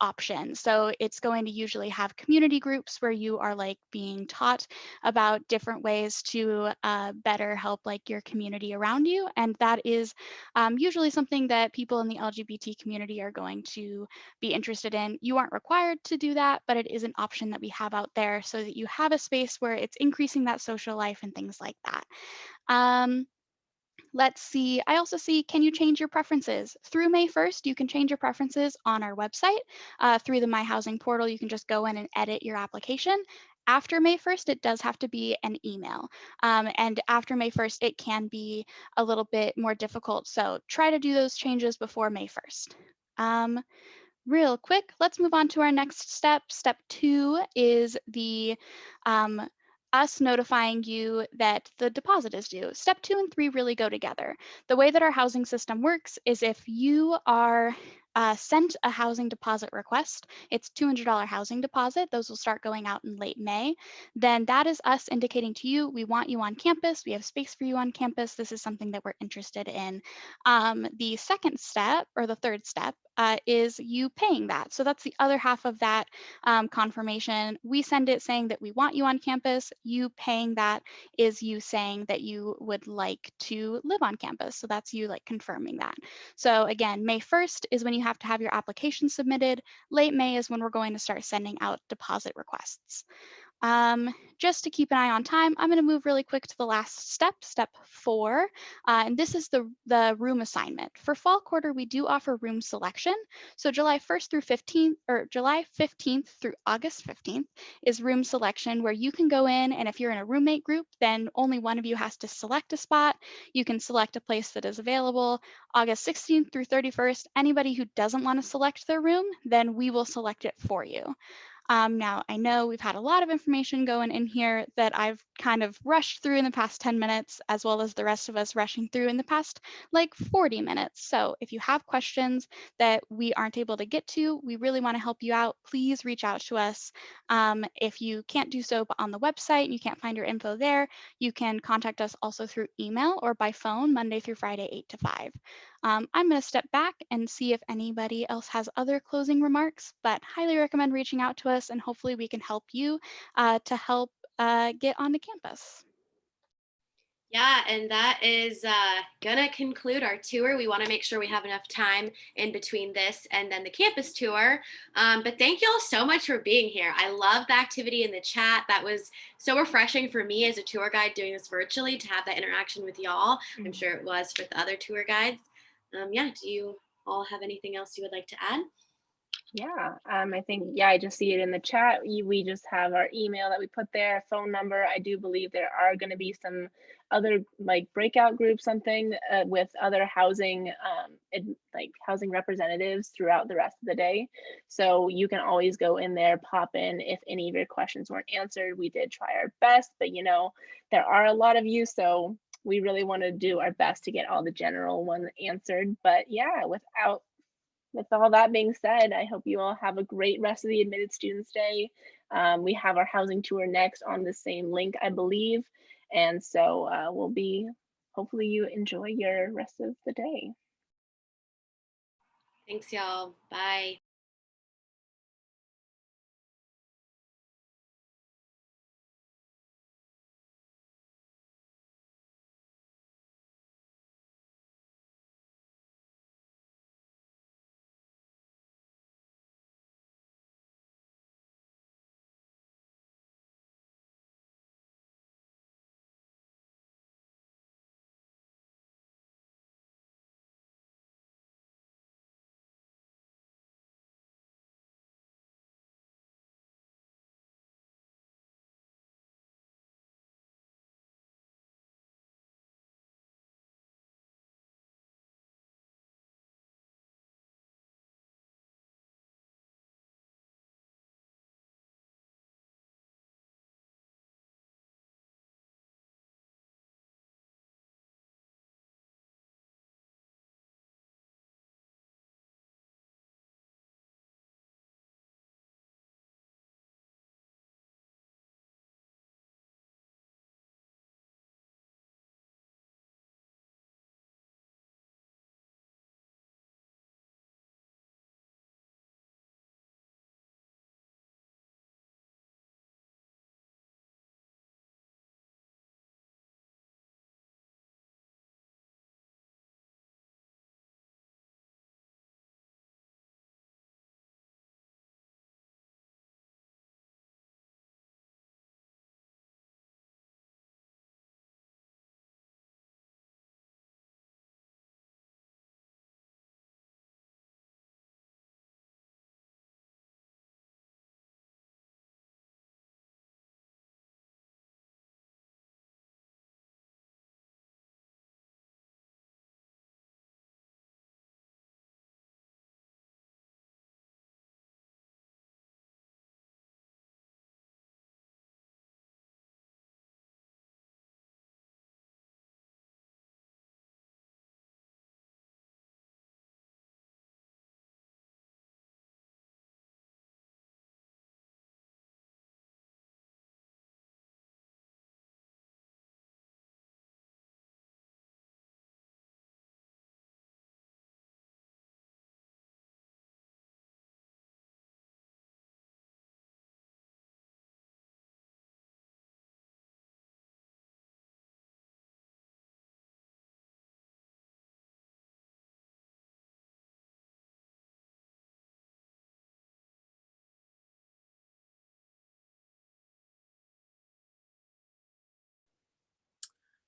option. So it's going to usually have community groups where you are like being taught about different ways to better help like your community around you. And that is usually something that people in the LGBT community are going to be interested in. You aren't required to do that, but it is an option that we have out there so that you have a space where it's increasing that social life and things like that. Let's see, I also see, can you change your preferences? Through May 1st, you can change your preferences on our website. Through the My Housing portal, you can just go in and edit your application. After May 1st, it does have to be an email. And after May 1st, it can be a little bit more difficult. So try to do those changes before May 1st. Real quick, let's move on to our next step. Step 2 is the us notifying you that the deposit is due. Step 2 and 3 really go together. The way that our housing system works is if you are sent a housing deposit request, it's $200 housing deposit. Those will start going out in late May. Then that is us indicating to you, we want you on campus. We have space for you on campus. This is something that we're interested in. The second step, or the third step, is you paying that. So that's the other half of that confirmation. We send it saying that we want you on campus. You paying that is you saying that you would like to live on campus. So that's you like confirming that. So again, May 1st is when you have to have your application submitted. Late May is when we're going to start sending out deposit requests. Just to keep an eye on time, I'm going to move really quick to the last step, step 4, and this is the room assignment. For fall quarter, we do offer room selection. So July 1st through 15th, or July 15th through August 15th is room selection, where you can go in, and if you're in a roommate group, then only one of you has to select a spot. You can select a place that is available. August 16th through 31st, anybody who doesn't want to select their room, then we will select it for you. Now, I know we've had a lot of information going in here that I've kind of rushed through in the past 10 minutes, as well as the rest of us rushing through in the past like 40 minutes. So if you have questions that we aren't able to get to, we really want to help you out. Please reach out to us. If you can't do so on the website and you can't find your info there, you can contact us also through email or by phone Monday through Friday, 8 to 5. I'm going to step back and see if anybody else has other closing remarks, but highly recommend reaching out to us and hopefully we can help you to help get onto campus. Yeah, and that is gonna conclude our tour. We want to make sure we have enough time in between this and then the campus tour. But thank you all so much for being here. I love the activity in the chat. That was so refreshing for me as a tour guide doing this virtually to have that interaction with y'all. I'm sure it was for the other tour guides. Yeah, do you all have anything else you would like to add? Yeah, I think, yeah, I just see it in the chat. We just have our email that we put there, phone number. I do believe there are going to be some other like breakout groups, something with other housing, like housing representatives throughout the rest of the day. So you can always go in there, pop in if any of your questions weren't answered. We did try our best, but you know, there are a lot of you, so we really want to do our best to get all the general ones answered. But yeah, with all that being said, I hope you all have a great rest of the Admitted Students Day. We have our housing tour next on the same link, I believe. And so hopefully you enjoy your rest of the day. Thanks, y'all. Bye.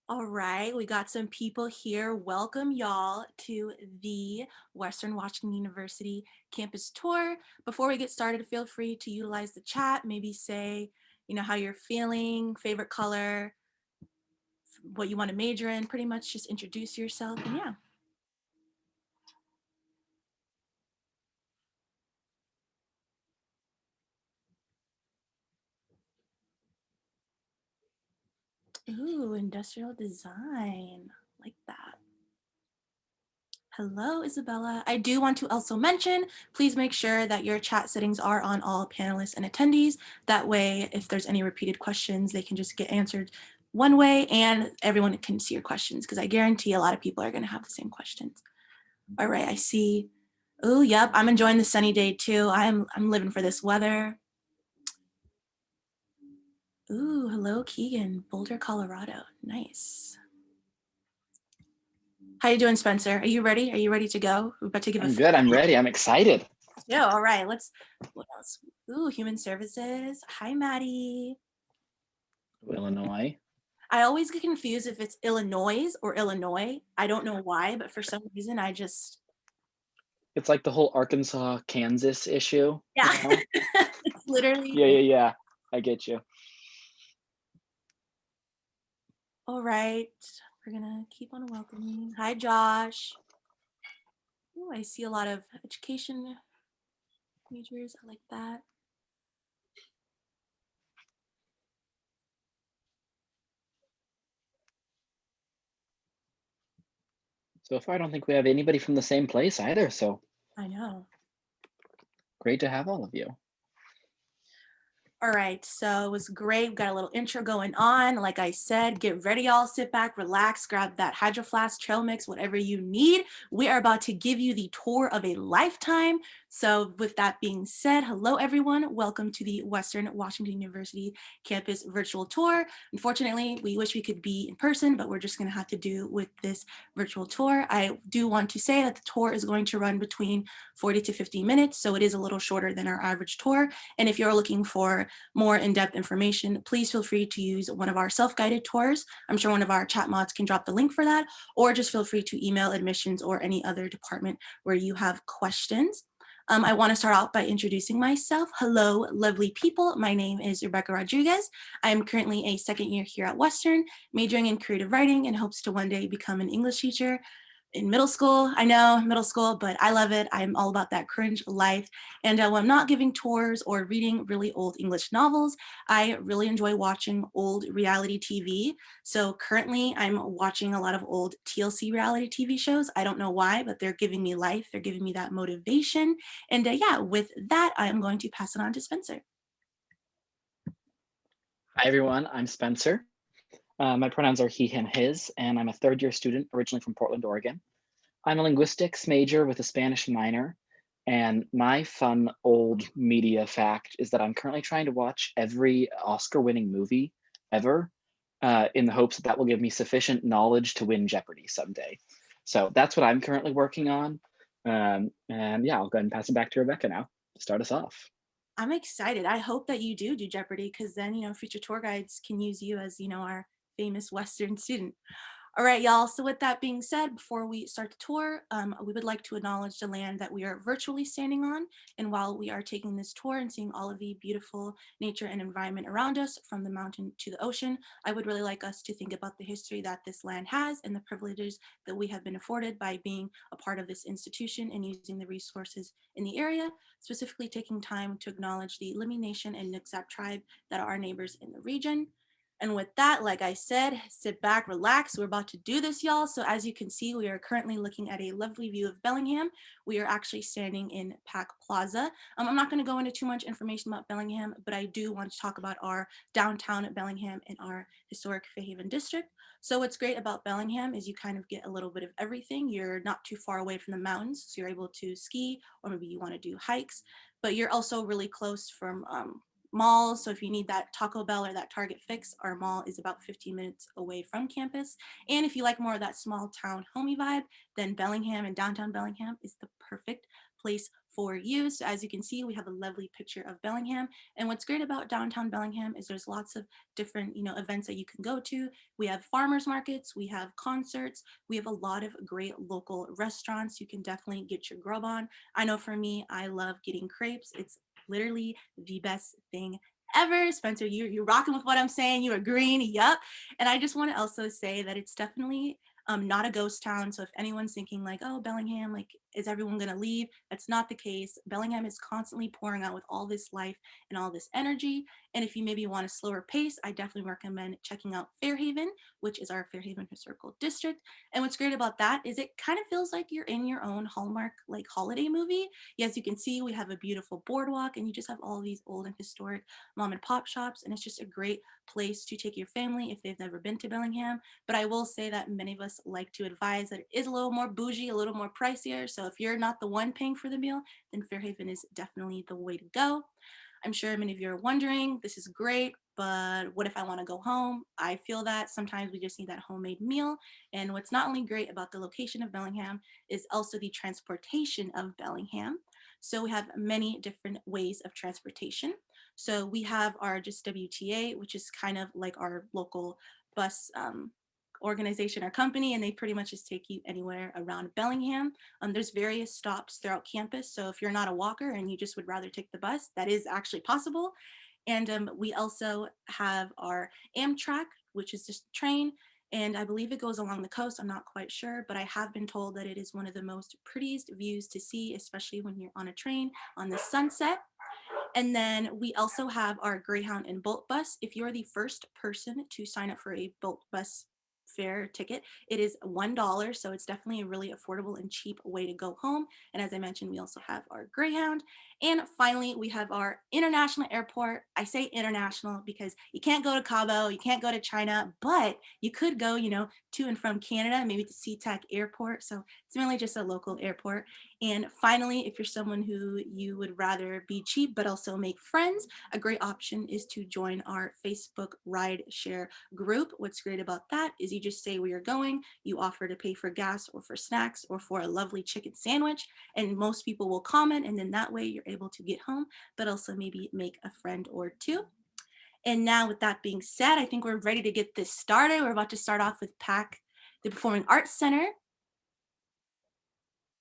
All right, we got some people here. Welcome y'all to the Western Washington University campus tour. Before we get started, feel free to utilize the chat, maybe say, how you're feeling, favorite color, what you want to major in, pretty much just introduce yourself and yeah. Ooh, industrial design, like that. Hello, Isabella. I do want to also mention, please make sure that your chat settings are on all panelists and attendees. That way, if there's any repeated questions, they can just get answered one way and everyone can see your questions because I guarantee a lot of people are going to have the same questions. All right, I see. Oh, yep, I'm enjoying the sunny day too. I'm living for this weather. Ooh, hello, Keegan, Boulder, Colorado. Nice. How you doing, Spencer? Are you ready? Are you ready to go? We're about to give I'm good. I'm ready. I'm excited. Yeah, all right. What else? Ooh, human services. Hi, Maddie. Illinois. I always get confused if it's Illinois or Illinois. I don't know why, but for some reason It's like the whole Arkansas, Kansas issue. yeah, You know? it's literally. Yeah. I get you. All right, we're gonna keep on welcoming. Hi, Josh. Ooh, I see a lot of education majors. I like that. So far, I don't think we have anybody from the same place either. So I know. great to have all of you. All right, so it was great. We've got a little intro going on. Like I said, get ready, y'all. Sit back, relax, grab that Hydro Flask, trail mix, whatever you need. We are about to give you the tour of a lifetime. So with that being said, hello, everyone. Welcome to the Western Washington University campus virtual tour. Unfortunately, we wish we could be in person, but we're just going to have to do with this virtual tour. I do want to say that the tour is going to run between 40 to 50 minutes, so it is a little shorter than our average tour. And if you're looking for more in-depth information, please feel free to use one of our self-guided tours. I'm sure one of our chat mods can drop the link for that, or just feel free to email admissions or any other department where you have questions. I want to start out by introducing myself. Hello, lovely people. My name is Rebecca Rodriguez. I am currently a second year here at Western, majoring in creative writing and hopes to one day become an English teacher. In middle school, I know middle school, but I love it. I'm all about that cringe life. And when I'm not giving tours or reading really old English novels, I really enjoy watching old reality TV. So currently I'm watching a lot of old TLC reality TV shows. I don't know why, but they're giving me life. They're giving me that motivation. And yeah, with that, I'm going to pass it on to Spencer. Hi, everyone. I'm Spencer. My pronouns are he, him, his, and I'm a third-year student originally from Portland, Oregon. I'm a linguistics major with a Spanish minor. And my fun old media fact is that I'm currently trying to watch every Oscar-winning movie ever in the hopes that that will give me sufficient knowledge to win Jeopardy someday. So that's what I'm currently working on. And yeah, I'll go ahead and pass it back to Rebecca now to start us off. I'm excited. I hope that you do Jeopardy because then, future tour guides can use you as, our famous Western student. All right, y'all. So with that being said, before we start the tour, we would like to acknowledge the land that we are virtually standing on. And while we are taking this tour and seeing all of the beautiful nature and environment around us, from the mountain to the ocean, I would really like us to think about the history that this land has and the privileges that we have been afforded by being a part of this institution and using the resources in the area, specifically taking time to acknowledge the Liming Nation and Nooksack tribe that are our neighbors in the region. And with that, like I said, sit back, relax. We're about to do this, y'all. So as you can see, we are currently looking at a lovely view of Bellingham. We are actually standing in Pack Plaza. I'm not going to go into too much information about Bellingham, but I do want to talk about our downtown Bellingham and our historic Fairhaven district. So what's great about Bellingham is you kind of get a little bit of everything. You're not too far away from the mountains, so you're able to ski, or maybe you want to do hikes, but you're also really close from malls. So if you need that Taco Bell or that Target fix, our mall is about 15 minutes away from campus. And if you like more of that small town homey vibe, then Bellingham and downtown Bellingham is the perfect place for you. So as you can see, we have a lovely picture of Bellingham. And what's great about downtown Bellingham is there's lots of different, events that you can go to. We have farmers markets, we have concerts, we have a lot of great local restaurants. You can definitely get your grub on. I know for me, I love getting crepes. It's literally the best thing ever. Spencer, you're rocking with what I'm saying. You agreeing? Yup. And I just want to also say that it's definitely not a ghost town. So if anyone's thinking like, oh, Bellingham, like, is everyone going to leave? That's not the case. Bellingham is constantly pouring out with all this life and all this energy. And if you maybe want a slower pace, I definitely recommend checking out Fairhaven, which is our Fairhaven Historical District. And what's great about that is it kind of feels like you're in your own Hallmark like holiday movie. As you can see, we have a beautiful boardwalk and you just have all these old and historic mom and pop shops. And it's just a great place to take your family if they've never been to Bellingham. But I will say that many of us like to advise that it is a little more bougie, a little more pricier. So if you're not the one paying for the meal, then Fairhaven is definitely the way to go. I'm sure many of you are wondering, this is great, but what if I want to go home? I feel that sometimes we just need that homemade meal. And what's not only great about the location of Bellingham is also the transportation of Bellingham. So we have many different ways of transportation. So we have our just WTA, which is kind of like our local bus organization or company, and they pretty much just take you anywhere around Bellingham. There's various stops throughout campus. So if you're not a walker and you just would rather take the bus, that is actually possible. And we also have our Amtrak, which is just a train. And I believe it goes along the coast. I'm not quite sure, but I have been told that it is one of the most prettiest views to see, especially when you're on a train on the sunset. And then we also have our Greyhound and Bolt bus. If you're the first person to sign up for a Bolt bus fare ticket, it is $1. So it's definitely a really affordable and cheap way to go home. And as I mentioned, we also have our Greyhound. And finally, we have our international airport. I say international because you can't go to Cabo, you can't go to China, but you could go, to and from Canada, maybe to SeaTac Airport. So it's really just a local airport. And finally, if you're someone who you would rather be cheap but also make friends, a great option is to join our Facebook ride share group. What's great about that is you just say where you're going, you offer to pay for gas or for snacks or for a lovely chicken sandwich, and most people will comment, and then that way you're able to get home, but also maybe make a friend or two. And now with that being said, I think we're ready to get this started. We're about to start off with PAC, the Performing Arts Center.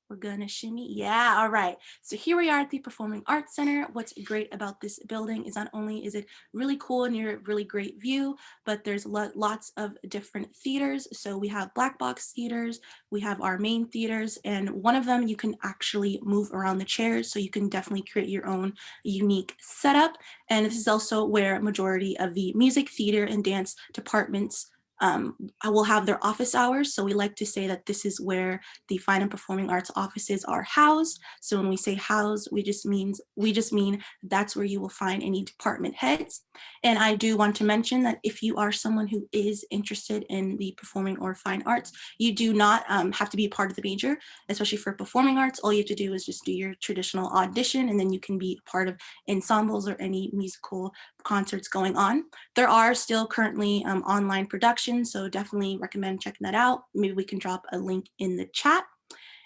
We're gonna shimmy. Yeah, all right. So here we are at the Performing Arts Center. What's great about this building is not only is it really cool and you're a really great view, but there's lots of different theaters. So we have black box theaters, we have our main theaters, and one of them you can actually move around the chairs. So you can definitely create your own unique setup. And this is also where majority of the music, theater, and dance departments I will have their office hours. So we like to say that this is where the fine and performing arts offices are housed. So when we say house, we just mean that's where you will find any department heads. And I do want to mention that if you are someone who is interested in the performing or fine arts, you do not have to be part of the major, especially for performing arts. All you have to do is just do your traditional audition, and then you can be part of ensembles or any musical concerts going on. There are still currently online productions, so definitely recommend checking that out. Maybe we can drop a link in the chat.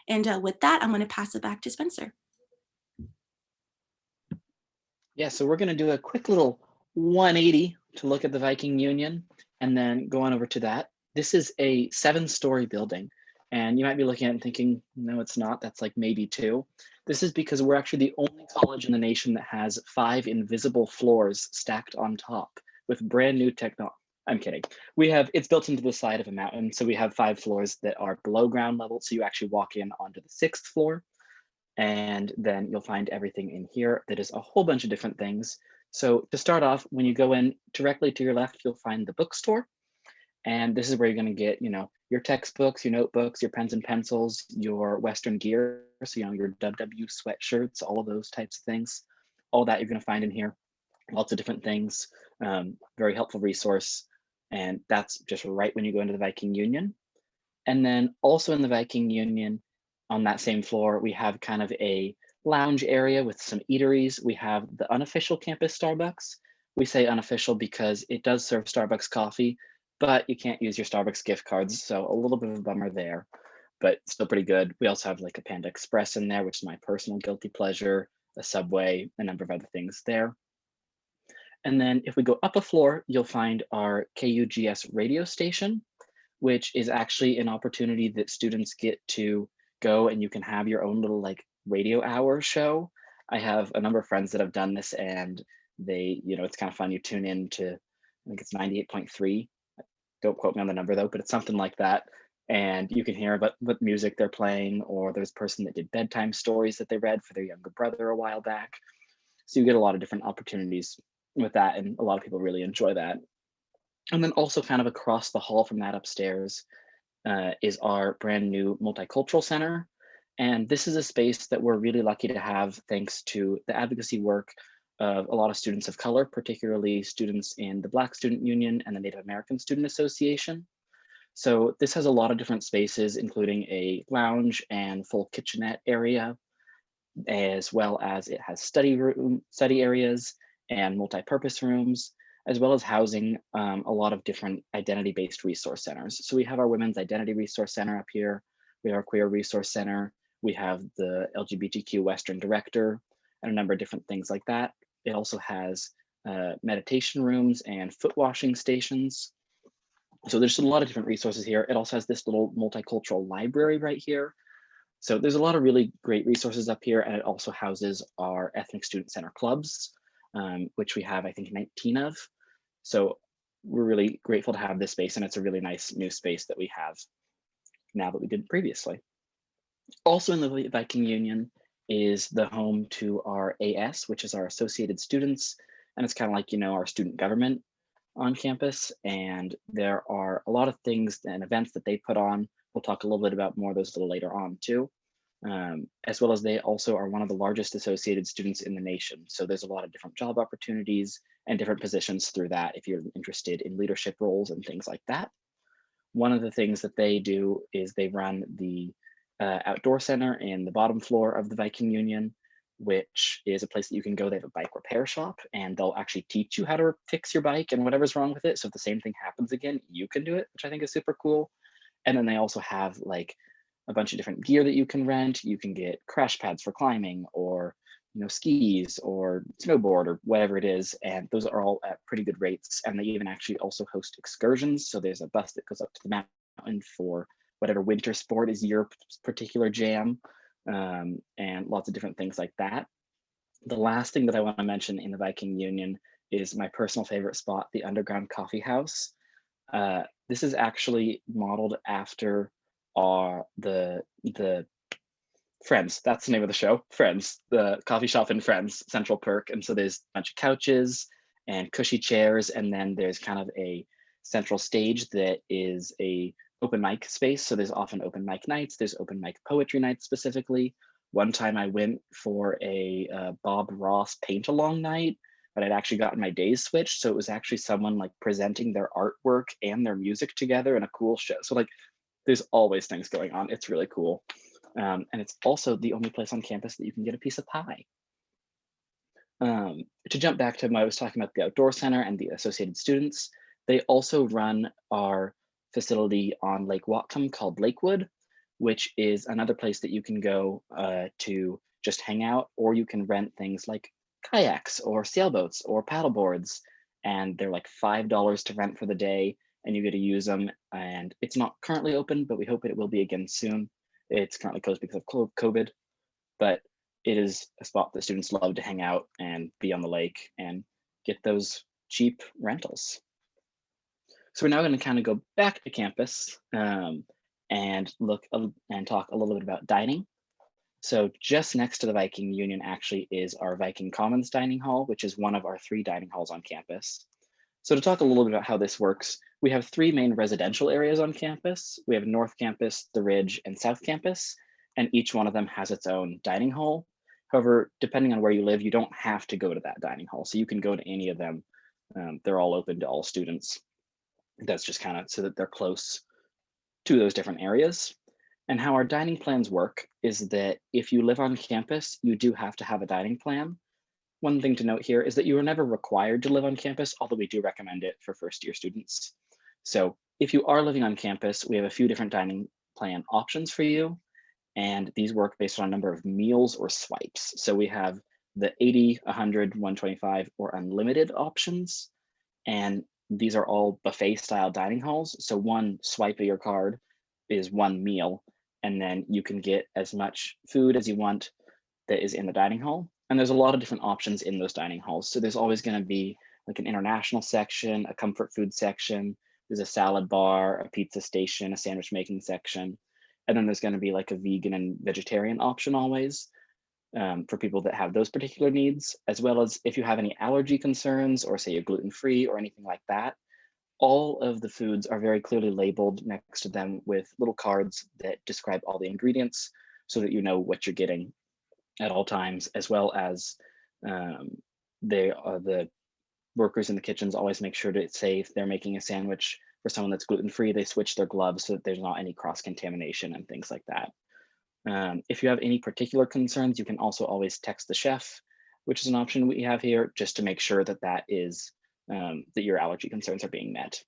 And with that, I'm going to pass it back to Spencer. Yeah, so we're going to do a quick little 180 to look at the Viking Union and then go on over to that. This is a 7-story building, and you might be looking at it and thinking, no, it's not. That's like maybe 2. This is because we're actually the only college in the nation that has 5 invisible floors stacked on top with brand new technology. I'm kidding. It's built into the side of a mountain. So we have 5 floors that are below ground level. So you actually walk in onto the 6th floor, and then you'll find everything in here that is a whole bunch of different things. So to start off, when you go in directly to your left, you'll find the bookstore. And this is where you're going to get, your textbooks, your notebooks, your pens and pencils, your Western gear. So, your WW sweatshirts, all of those types of things. All that you're going to find in here. Lots of different things. Very helpful resource. And that's just right when you go into the Viking Union. And then also in the Viking Union, on that same floor, we have kind of a lounge area with some eateries. We have the unofficial campus Starbucks. We say unofficial because it does serve Starbucks coffee, but you can't use your Starbucks gift cards, so a little bit of a bummer there. but still pretty good. We also have like a Panda Express in there, which is my personal guilty pleasure, a Subway, a number of other things there. And then if we go up a floor, you'll find our KUGS radio station, which is actually an opportunity that students get to go and you can have your own little like radio hour show. I have a number of friends that have done this, and they, it's kind of fun. You tune in to, I think it's 98.3. Don't quote me on the number though, but it's something like that. And you can hear about what music they're playing, or there's a person that did bedtime stories that they read for their younger brother a while back. So you get a lot of different opportunities with that, and a lot of people really enjoy that. And then also kind of across the hall from that upstairs is our brand new multicultural center. And this is a space that we're really lucky to have thanks to the advocacy work of a lot of students of color, particularly students in the Black Student Union and the Native American Student Association. So this has a lot of different spaces, including a lounge and full kitchenette area, as well as it has study areas and multi-purpose rooms, as well as housing a lot of different identity-based resource centers. So we have our Women's Identity Resource Center up here. We have our Queer Resource Center. We have the LGBTQ Western Director and a number of different things like that. It also has meditation rooms and foot washing stations. So there's a lot of different resources here. It also has this little multicultural library right here. So there's a lot of really great resources up here, and it also houses our Ethnic Student Center clubs, which we have, I think, 19 of. So we're really grateful to have this space, and it's a really nice new space that we have now that we didn't previously. Also in the Viking Union is the home to our AS, which is our Associated Students, and it's kind of like, our student government on campus, and there are a lot of things and events that they put on. We'll talk a little bit about more of those a little later on too, as well as they also are one of the largest associated students in the nation. So there's a lot of different job opportunities and different positions through that if you're interested in leadership roles and things like that. One of the things that they do is they run the outdoor center in the bottom floor of the Viking Union, which is a place that you can go. They have a bike repair shop, and they'll actually teach you how to fix your bike and whatever's wrong with it. So if the same thing happens again, you can do it, which I think is super cool. And then they also have like a bunch of different gear that you can rent. You can get crash pads for climbing, or skis or snowboard or whatever it is. And those are all at pretty good rates. And they even actually also host excursions. So there's a bus that goes up to the mountain for whatever winter sport is your particular jam, and lots of different things like that. The last thing that I want to mention in the Viking Union is my personal favorite spot, the Underground Coffee House. This is actually modeled after the Friends. That's the name of the show, Friends, the coffee shop in Friends, Central Perk. And so there's a bunch of couches and cushy chairs, and then there's kind of a central stage that is a open mic space. So there's often open mic nights. There's open mic poetry nights specifically. One time I went for a Bob Ross paint along night, but I'd actually gotten my days switched. So it was actually someone like presenting their artwork and their music together in a cool show. So like there's always things going on. It's really cool. And it's also the only place on campus that you can get a piece of pie. To jump back to when I was talking about the outdoor center and the associated students, they also run our facility on Lake Whatcom called Lakewood, which is another place that you can go to just hang out, or you can rent things like kayaks or sailboats or paddle boards, and they're like $5 to rent for the day, and you get to use them. And it's not currently open, but we hope it will be again soon. It's currently closed because of COVID, but it is a spot that students love to hang out and be on the lake and get those cheap rentals. So we're now going to kind of go back to campus and look and talk a little bit about dining. So just next to the Viking Union actually is our Viking Commons dining hall, which is one of our 3 dining halls on campus. So to talk a little bit about how this works, we have 3 main residential areas on campus. We have North Campus, the Ridge, and South Campus, and each one of them has its own dining hall. However, depending on where you live, you don't have to go to that dining hall. So you can go to any of them. They're all open to all students. That's just kind of so that they're close to those different areas. And how our dining plans work is that if you live on campus, you do have to have a dining plan. One thing to note here is that you are never required to live on campus, although we do recommend it for first-year students. So if you are living on campus, we have a few different dining plan options for you. And these work based on a number of meals or swipes. So we have the 80, 100, 125, or unlimited options. And these are all buffet style dining halls. So one swipe of your card is one meal, and then you can get as much food as you want that is in the dining hall. And there's a lot of different options in those dining halls. So there's always going to be like an international section, a comfort food section, there's a salad bar, a pizza station, a sandwich making section. And then there's going to be like a vegan and vegetarian option always, for people that have those particular needs, as well as if you have any allergy concerns or say you're gluten-free or anything like that. All of the foods are very clearly labeled next to them with little cards that describe all the ingredients so that you know what you're getting at all times, as well as the workers in the kitchens always make sure to say if they're making a sandwich for someone that's gluten-free, they switch their gloves so that there's not any cross-contamination and things like that. If you have any particular concerns, you can also always text the chef, which is an option we have here, just to make sure that that is that your allergy concerns are being met.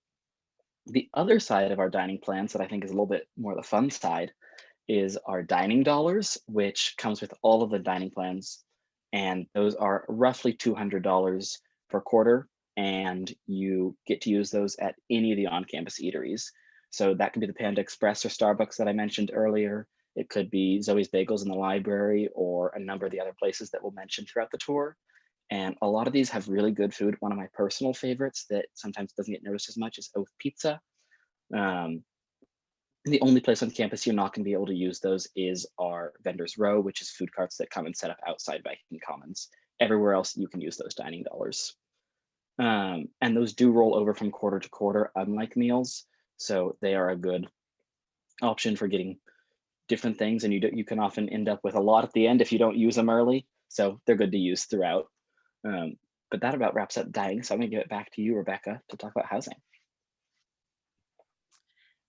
The other side of our dining plans that I think is a little bit more the fun side is our dining dollars, which comes with all of the dining plans. And those are roughly $200 per quarter. And you get to use those at any of the on-campus eateries. So that can be the Panda Express or Starbucks that I mentioned earlier. It could be Zoe's Bagels in the library or a number of the other places that we'll mention throughout the tour. And a lot of these have really good food. One of my personal favorites that sometimes doesn't get noticed as much is Oath Pizza. The only place on campus you're not going to be able to use those is our vendors row, which is food carts that come and set up outside Viking Commons. Everywhere else you can use those dining dollars. And those do roll over from quarter to quarter, unlike meals. So they are a good option for getting different things, and you can often end up with a lot at the end if you don't use them early. So they're good to use throughout. But that about wraps up dining. So I'm gonna give it back to you, Rebecca, to talk about housing.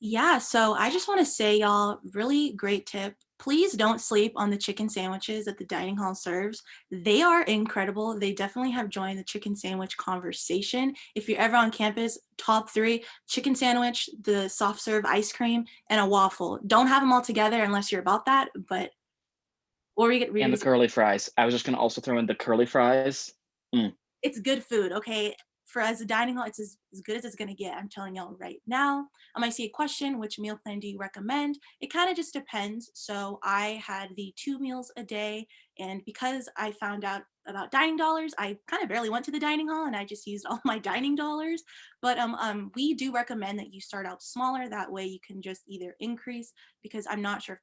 Yeah, so I just want to say, y'all, really great tip. Please don't sleep on the chicken sandwiches that the dining hall serves. They are incredible. They definitely have joined the chicken sandwich conversation. If you're ever on campus, top 3, chicken sandwich, the soft serve ice cream, and a waffle. Don't have them all together unless you're about that, but or we get And the curly fries. I was just gonna also throw in the curly fries. It's good food, okay? For as a dining hall, it's as good as it's gonna get. I'm telling y'all right now. I see a question, which meal plan do you recommend? It kind of just depends. So I had the 2 meals a day, and because I found out about dining dollars, I kind of barely went to the dining hall and I just used all my dining dollars. But we do recommend that you start out smaller. That way you can just either increase, because I'm not sure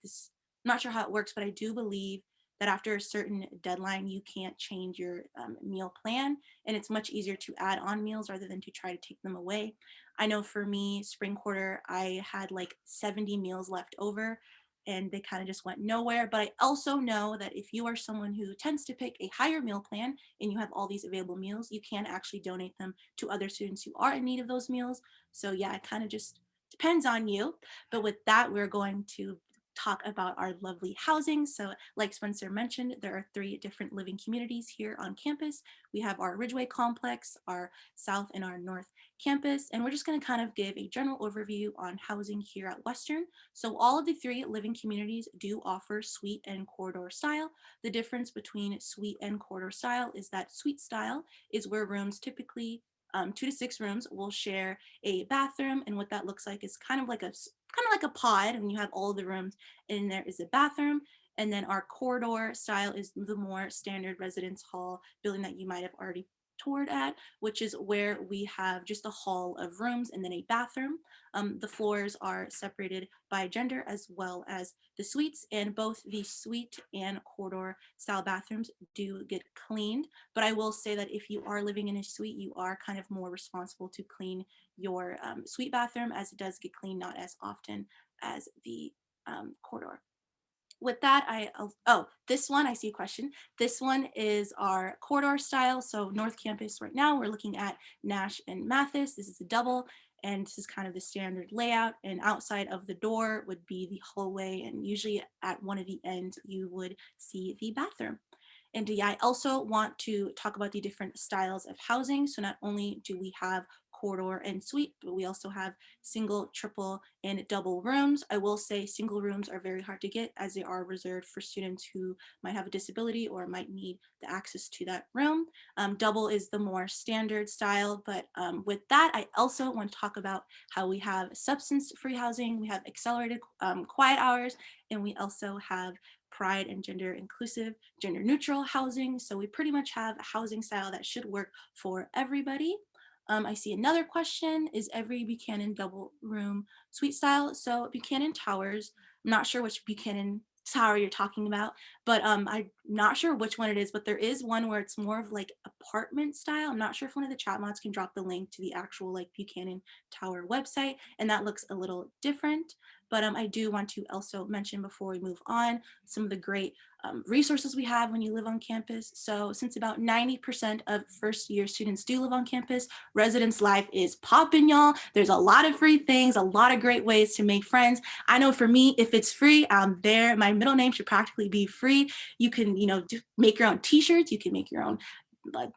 how it works, but I do believe that after a certain deadline, you can't change your meal plan, and it's much easier to add on meals rather than to try to take them away. I know for me, spring quarter, I had like 70 meals left over, and they kind of just went nowhere. But I also know that if you are someone who tends to pick a higher meal plan and you have all these available meals, you can actually donate them to other students who are in need of those meals. So yeah, it kind of just depends on you. But with that, we're going to talk about our lovely housing. So like Spencer mentioned, there are 3 different living communities here on campus. We have our Ridgeway complex, our South and our North campus, and we're just going to kind of give a general overview on housing here at Western. So all of the 3 living communities do offer suite and corridor style. The difference between suite and corridor style is that suite style is where rooms typically 2 to 6 rooms will share a bathroom, and what that looks like is kind of like a pod, and you have all the rooms and there is a bathroom. And then our corridor style is the more standard residence hall building that you might have already toured at, which is where we have just a hall of rooms and then a bathroom. The floors are separated by gender as well as the suites, and both the suite and corridor style bathrooms do get cleaned. But I will say that if you are living in a suite, you are kind of more responsible to clean your suite bathroom, as it does get cleaned not as often as the corridor. With that, this one, I see a question. This one is our corridor style. So North Campus right now, we're looking at Nash and Mathis. This is a double, and this is kind of the standard layout. And outside of the door would be the hallway, and usually at one of the ends, you would see the bathroom. And yeah, I also want to talk about the different styles of housing. So not only do we have corridor and suite, but we also have single, triple, and double rooms. I will say single rooms are very hard to get as they are reserved for students who might have a disability or might need the access to that room. Double is the more standard style, but with that, I also want to talk about how we have substance-free housing, we have accelerated quiet hours, and we also have pride and gender inclusive, gender neutral housing. So we pretty much have a housing style that should work for everybody. I see another question, is every Buchanan double room suite style? So Buchanan Towers, I'm not sure which Buchanan tower you're talking about, but I'm not sure which one it is, but there is one where it's more of like apartment style. I'm not sure if one of the chat mods can drop the link to the actual like Buchanan Tower website, and that looks a little different. But I do want to also mention before we move on some of the great resources we have when you live on campus. So since about 90% of first year students do live on campus, residence life is popping, y'all. There's a lot of free things, a lot of great ways to make friends. I know for me, if it's free, I'm there. My middle name should practically be free. You can, make your own t-shirts, you can make your own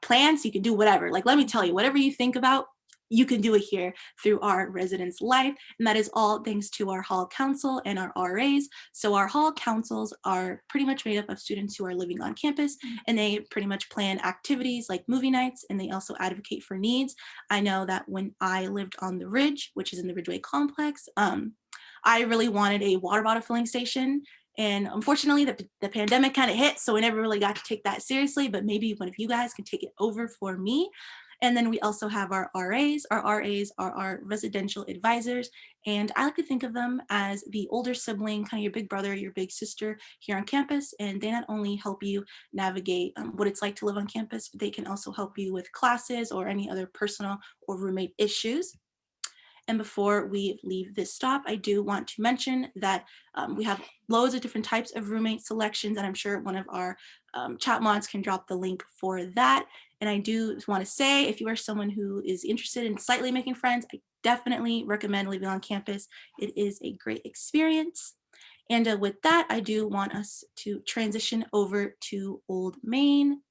plants, you can do whatever. Like, let me tell you, whatever you think about, you can do it here through our residence life. And that is all thanks to our hall council and our RAs. So our hall councils are pretty much made up of students who are living on campus, and they pretty much plan activities like movie nights, and they also advocate for needs. I know that when I lived on the Ridge, which is in the Ridgeway complex, I really wanted a water bottle filling station. And unfortunately, the pandemic kind of hit, so we never really got to take that seriously, but maybe one of you guys can take it over for me. And then we also have our RAs. Our RAs are our residential advisors. And I like to think of them as the older sibling, kind of your big brother, your big sister here on campus. And they not only help you navigate what it's like to live on campus, but they can also help you with classes or any other personal or roommate issues. And before we leave this stop, I do want to mention that we have loads of different types of roommate selections, and I'm sure one of our chat mods can drop the link for that. And I do want to say, if you are someone who is interested in slightly making friends, I definitely recommend living on campus. It is a great experience. And with that, I do want us to transition over to Old Main.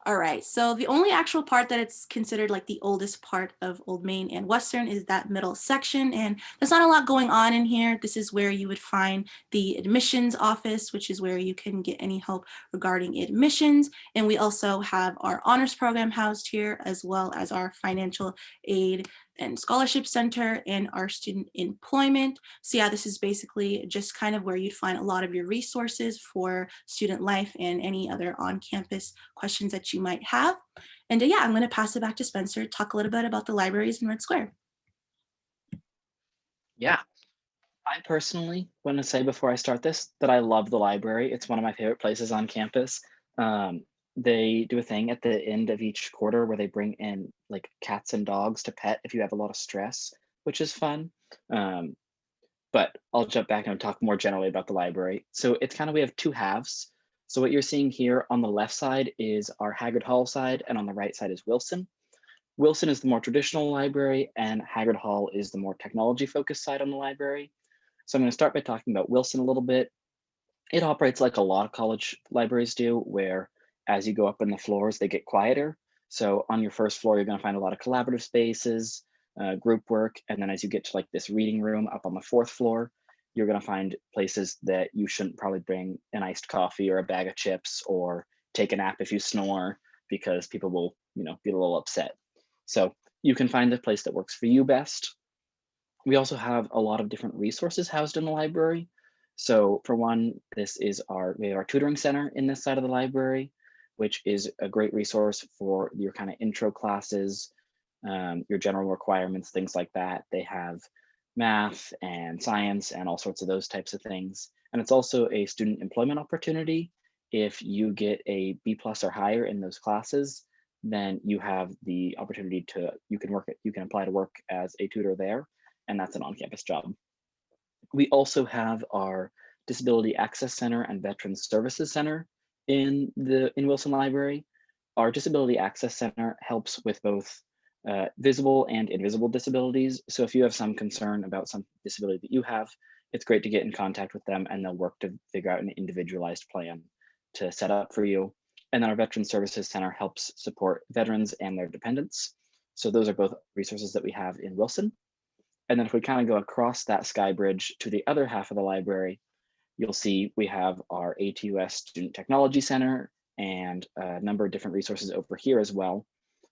All right, so the only actual part that it's considered like the oldest part of Old Main and Western is that middle section, and there's not a lot going on in here. This is where you would find the admissions office, which is where you can get any help regarding admissions. And we also have our honors program housed here, as well as our financial aid and scholarship center and our student employment. So yeah, this is basically just kind of where you'd find a lot of your resources for student life and any other on-campus questions that you might have. And yeah, I'm going to pass it back to Spencer to talk a little bit about the libraries in Red Square. Yeah, I personally want to say before I start this that I love the library. It's one of my favorite places on campus. They do a thing at the end of each quarter where they bring in like cats and dogs to pet if you have a lot of stress, which is fun. But I'll jump back and talk more generally about the library. So it's kind of, we have two halves. So what you're seeing here on the left side is our Haggard Hall side, and on the right side is Wilson. Wilson is the more traditional library, and Haggard Hall is the more technology focused side on the library. So I'm going to start by talking about Wilson a little bit. It operates like a lot of college libraries do, where as you go up in the floors, they get quieter. So on your first floor, you're going to find a lot of collaborative spaces, group work. And then as you get to like this reading room up on the fourth floor, you're going to find places that you shouldn't probably bring an iced coffee or a bag of chips or take a nap if you snore, because people will, be a little upset. So you can find the place that works for you best. We also have a lot of different resources housed in the library. So for one, we have our tutoring center in this side of the library, which is a great resource for your kind of intro classes, your general requirements, things like that. They have math and science and all sorts of those types of things. And it's also a student employment opportunity. If you get a B+ or higher in those classes, then you have the opportunity you can apply to work as a tutor there, and that's an on-campus job. We also have our Disability Access Center and Veterans Services Center in Wilson Library. Our Disability Access Center helps with both visible and invisible disabilities. So if you have some concern about some disability that you have, it's great to get in contact with them, and they'll work to figure out an individualized plan to set up for you. And then our Veteran Services Center helps support veterans and their dependents. So those are both resources that we have in Wilson. And then if we kind of go across that sky bridge to the other half of the library, you'll see we have our ATUS Student Technology Center and a number of different resources over here as well.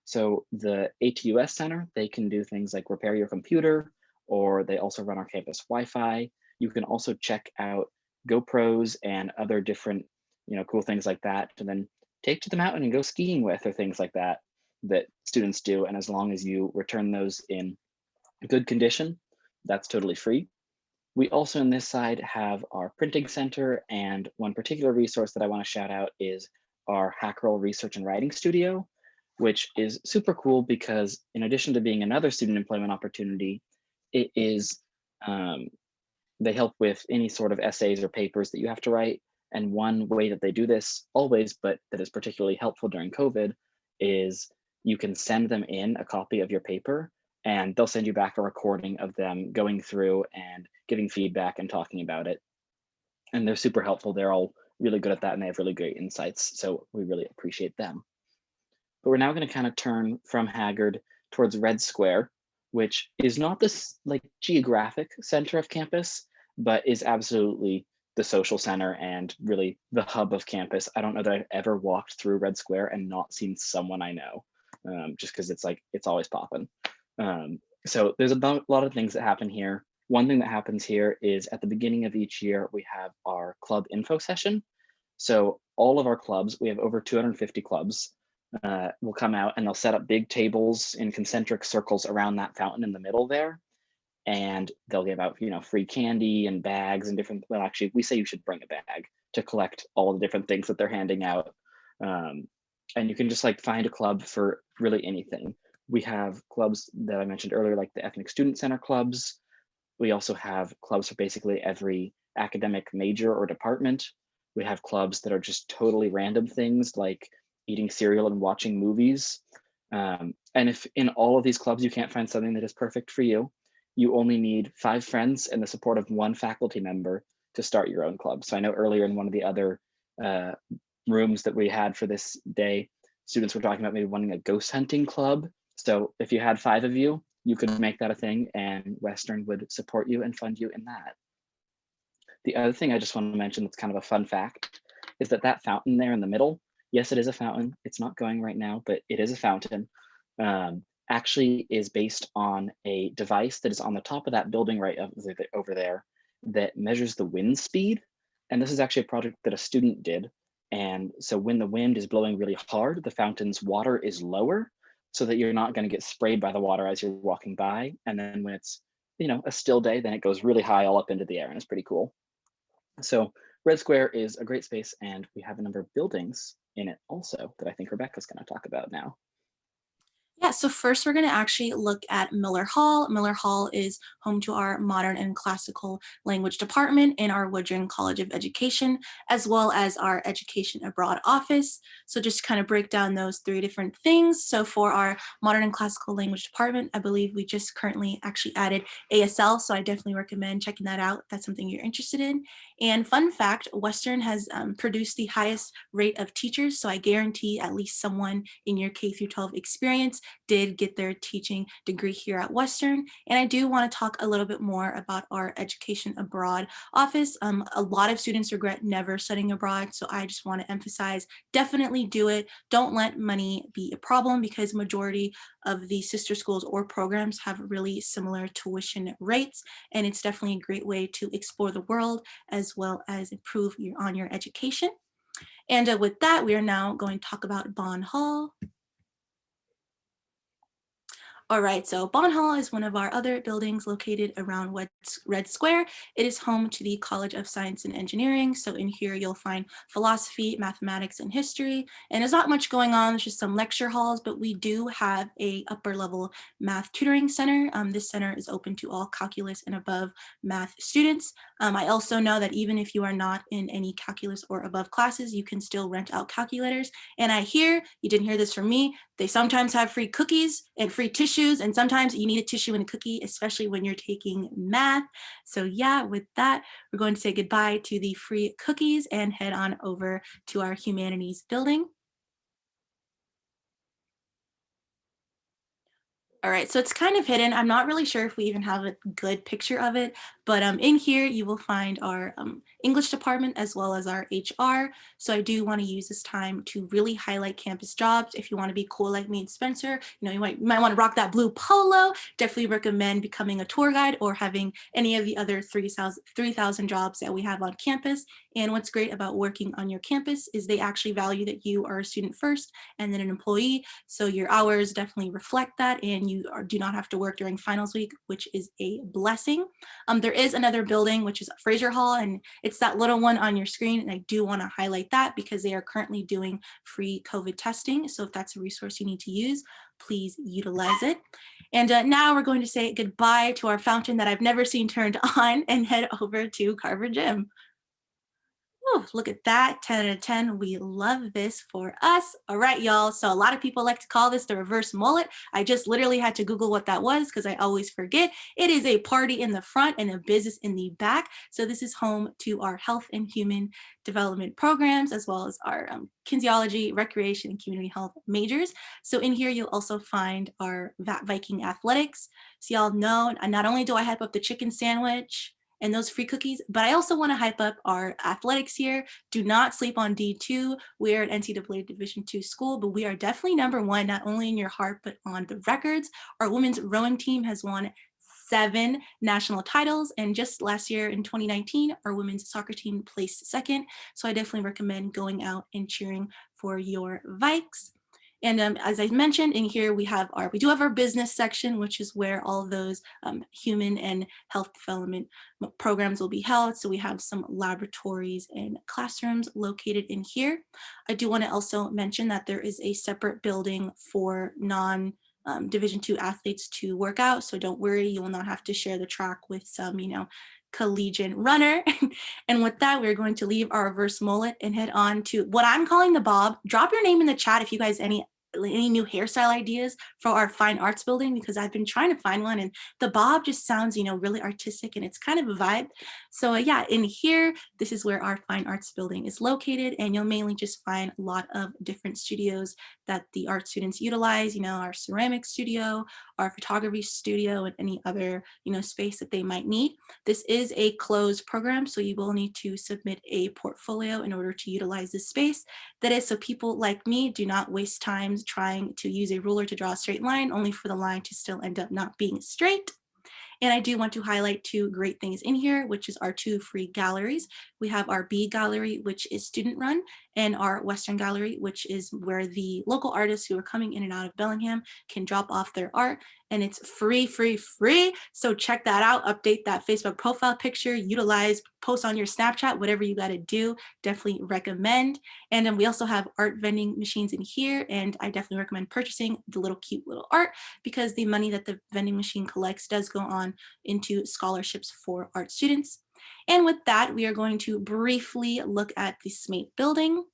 So the ATUS Center, they can do things like repair your computer, or they also run our campus Wi-Fi. You can also check out GoPros and other different, cool things like that, and then take to the mountain and go skiing with, or things like that that students do. And as long as you return those in good condition, that's totally free. We also on this side have our printing center, and one particular resource that I want to shout out is our Hackerel Research and Writing Studio, which is super cool because in addition to being another student employment opportunity, it is, they help with any sort of essays or papers that you have to write. And one way that they do this always, but that is particularly helpful during COVID, is you can send them in a copy of your paper, and they'll send you back a recording of them going through and giving feedback and talking about it. And they're super helpful. They're all really good at that, and they have really great insights. So we really appreciate them. But we're now going to kind of turn from Haggard towards Red Square, which is not this like geographic center of campus, but is absolutely the social center and really the hub of campus. I don't know that I've ever walked through Red Square and not seen someone I know, just because it's always popping. So there's a lot of things that happen here. One thing that happens here is at the beginning of each year, we have our club info session. So all of our clubs, we have over 250 clubs, will come out and they'll set up big tables in concentric circles around that fountain in the middle there. And they'll give out, free candy and bags and different, well, actually, we say you should bring a bag to collect all the different things that they're handing out. And you can just like find a club for really anything. We have clubs that I mentioned earlier, like the Ethnic Student Center clubs. We also have clubs for basically every academic major or department. We have clubs that are just totally random things like eating cereal and watching movies. And if in all of these clubs you can't find something that is perfect for you, you only need 5 friends and the support of 1 faculty member to start your own club. So I know earlier in one of the other rooms that we had for this day, students were talking about maybe wanting a ghost hunting club. So if you had 5 of you, you could make that a thing, and Western would support you and fund you in that. The other thing I just want to mention that's kind of a fun fact is that fountain there in the middle, yes, it is a fountain. It's not going right now, but it is a fountain. Actually is based on a device that is on the top of that building right over there that measures the wind speed. And this is actually a project that a student did. And so when the wind is blowing really hard, the fountain's water is lower so that you're not going to get sprayed by the water as you're walking by. And then when it's, a still day, then it goes really high all up into the air, and it's pretty cool. So Red Square is a great space, and we have a number of buildings in it also that I think Rebecca's going to talk about now. Yeah, so first we're going to actually look at Miller Hall. Miller Hall is home to our Modern and Classical Language Department in our Woodring College of Education, as well as our Education Abroad office. So just kind of break down those 3 different things. So for our Modern and Classical Language Department, I believe we just currently actually added ASL, so I definitely recommend checking that out if that's something you're interested in. And fun fact, Western has produced the highest rate of teachers, so I guarantee at least someone in your K-12 experience did get their teaching degree here at Western. And I do want to talk a little bit more about our Education Abroad office. A lot of students regret never studying abroad, so I just want to emphasize, definitely do it. Don't let money be a problem, because majority of the sister schools or programs have really similar tuition rates, and it's definitely a great way to explore the world as well as improve on your education. And with that, we are now going to talk about Bond Hall. All right, so Bond Hall is one of our other buildings located around Red Square. It is home to the College of Science and Engineering. So in here, you'll find philosophy, mathematics, and history. And there's not much going on, there's just some lecture halls, but we do have a upper level math tutoring center. This center is open to all calculus and above math students. I also know that even if you are not in any calculus or above classes, you can still rent out calculators. And I hear, you didn't hear this from me, they sometimes have free cookies and free tissue tissues, and sometimes you need a tissue and a cookie, especially when you're taking math. So yeah, with that, we're going to say goodbye to the free cookies and head on over to our humanities building. All right, so it's kind of hidden. I'm not really sure if we even have a good picture of it, but in here you will find our English department as well as our HR. So I do want to use this time to really highlight campus jobs. If you want to be cool like me and Spencer, you know, you might want to rock that blue polo. Definitely recommend becoming a tour guide or having any of the other 3,000 jobs that we have on campus. And what's great about working on your campus is they actually value that you are a student first and then an employee. So your hours definitely reflect that, and you do not have to work during finals week, which is a blessing. There is another building, which is Fraser Hall, and it's that little one on your screen. And I do want to highlight that because they are currently doing free COVID testing. So if that's a resource you need to use, please utilize it. And now we're going to say goodbye to our fountain that I've never seen turned on and head over to Carver Gym. Oh, look at that, 10 out of 10. We love this for us. All right, y'all. So a lot of people like to call this the reverse mullet. I just literally had to Google what that was because I always forget. It is a party in the front and a business in the back. So this is home to our health and human development programs, as well as our kinesiology, recreation, and community health majors. So in here, you'll also find our Viking athletics. So y'all know, not only do I hype up the chicken sandwich and those free cookies, but I also want to hype up our athletics here. Do not sleep on D2. We are an NCAA Division II school, but we are definitely number one, not only in your heart, but on the records. Our women's rowing team has won 7 national titles, and just last year in 2019, our women's soccer team placed second. So I definitely recommend going out and cheering for your Vikes. And as I mentioned, in here we do have our business section, which is where all those human and health development programs will be held. So we have some laboratories and classrooms located in here. I do want to also mention that there is a separate building for Division II athletes to work out. So don't worry, you will not have to share the track with some, collegiate runner. And with that, we're going to leave our reverse mullet and head on to what I'm calling the bob. Drop your name in the chat if you guys any new hairstyle ideas for our fine arts building, because I've been trying to find one, and the bob just sounds, really artistic, and it's kind of a vibe. So yeah, in here, this is where our fine arts building is located, and you'll mainly just find a lot of different studios that the art students utilize, our ceramic studio, our photography studio, and any other, space that they might need. This is a closed program, so you will need to submit a portfolio in order to utilize this space. That is so people like me do not waste time trying to use a ruler to draw a straight line, only for the line to still end up not being straight. And I do want to highlight 2 great things in here, which is our 2 free galleries. We have our B gallery, which is student run, and our Western gallery, which is where the local artists who are coming in and out of Bellingham can drop off their art. And it's free, free, free. So check that out, update that Facebook profile picture, utilize, post on your Snapchat, whatever you got to do, definitely recommend. And then we also have art vending machines in here. And I definitely recommend purchasing the little cute little art, because the money that the vending machine collects does go on into scholarships for art students. And with that, we are going to briefly look at the SMATE building.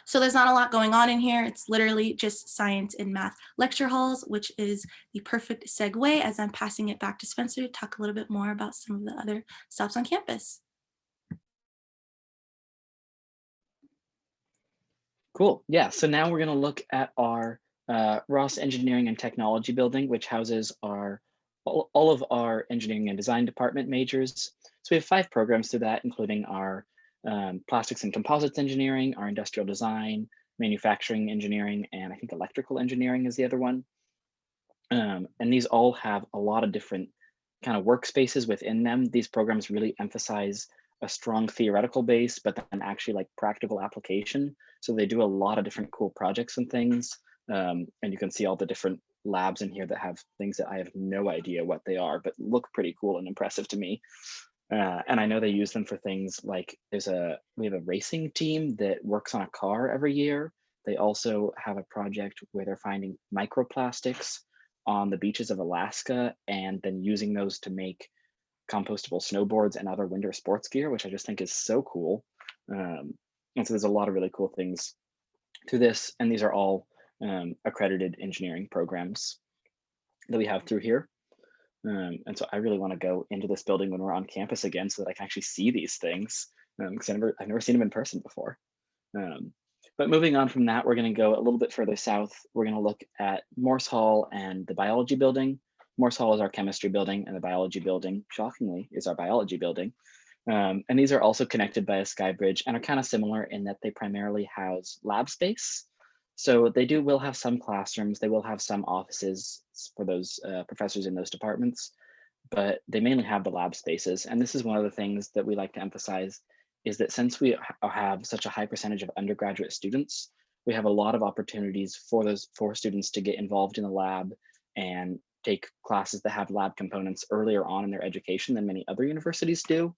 So there's not a lot going on in here. It's literally just science and math lecture halls, which is the perfect segue as I'm passing it back to Spencer to talk a little bit more about some of the other stops on campus. Cool. Yeah. So now we're going to look at our Ross Engineering and Technology building, which houses all of our engineering and design department majors. So we have 5 programs through that, including our plastics and composites engineering, our industrial design, manufacturing engineering, and I think electrical engineering is the other one. And these all have a lot of different kind of workspaces within them. These programs really emphasize a strong theoretical base, but then actually like practical application. So they do a lot of different cool projects and things. And you can see all the different labs in here that have things that I have no idea what they are, but look pretty cool and impressive to me. And I know they use them for things like we have a racing team that works on a car every year. They also have a project where they're finding microplastics on the beaches of Alaska and then using those to make compostable snowboards and other winter sports gear, which I just think is so cool. And so there's a lot of really cool things to this, and these are all accredited engineering programs. that we have through here. And so I really want to go into this building when we're on campus again so that I can actually see these things, because I've never seen them in person before. Um, but moving on from that, we're going to go a little bit further south. We're going to look at Morse Hall and the biology building. Morse Hall is our chemistry building, and the biology building, shockingly, is our biology building. And these are also connected by a sky bridge and are kind of similar in that they primarily house lab space. So they will have some classrooms, they will have some offices for those professors in those departments, but they mainly have the lab spaces. And this is one of the things that we like to emphasize, is that since we have such a high percentage of undergraduate students, we have a lot of opportunities for students to get involved in the lab and take classes that have lab components earlier on in their education than many other universities do.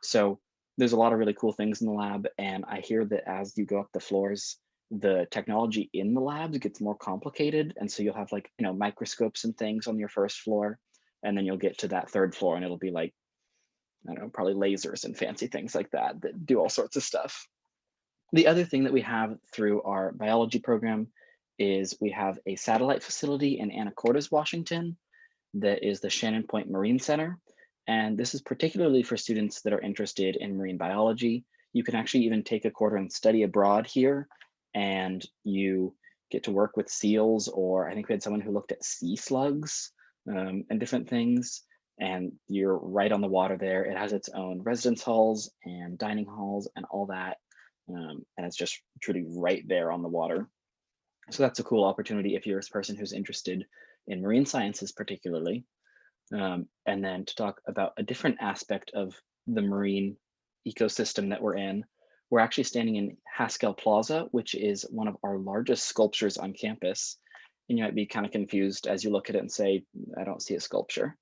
So there's a lot of really cool things in the lab. And I hear that as you go up the floors, the technology in the labs gets more complicated. And so you'll have like, microscopes and things on your first floor. And then you'll get to that third floor and it'll be like, I don't know, probably lasers and fancy things like that do all sorts of stuff. The other thing that we have through our biology program is we have a satellite facility in Anacortes, Washington, that is the Shannon Point Marine Center. And this is particularly for students that are interested in marine biology. You can actually even take a quarter and study abroad here, and you get to work with seals, or I think we had someone who looked at sea slugs and different things. And you're right on the water there. It has its own residence halls and dining halls and all that. And it's just truly right there on the water. So that's a cool opportunity if you're a person who's interested in marine sciences particularly. And then to talk about a different aspect of the marine ecosystem that we're in, we're actually standing in Haskell Plaza, which is one of our largest sculptures on campus. And you might be kind of confused as you look at it and say, I don't see a sculpture.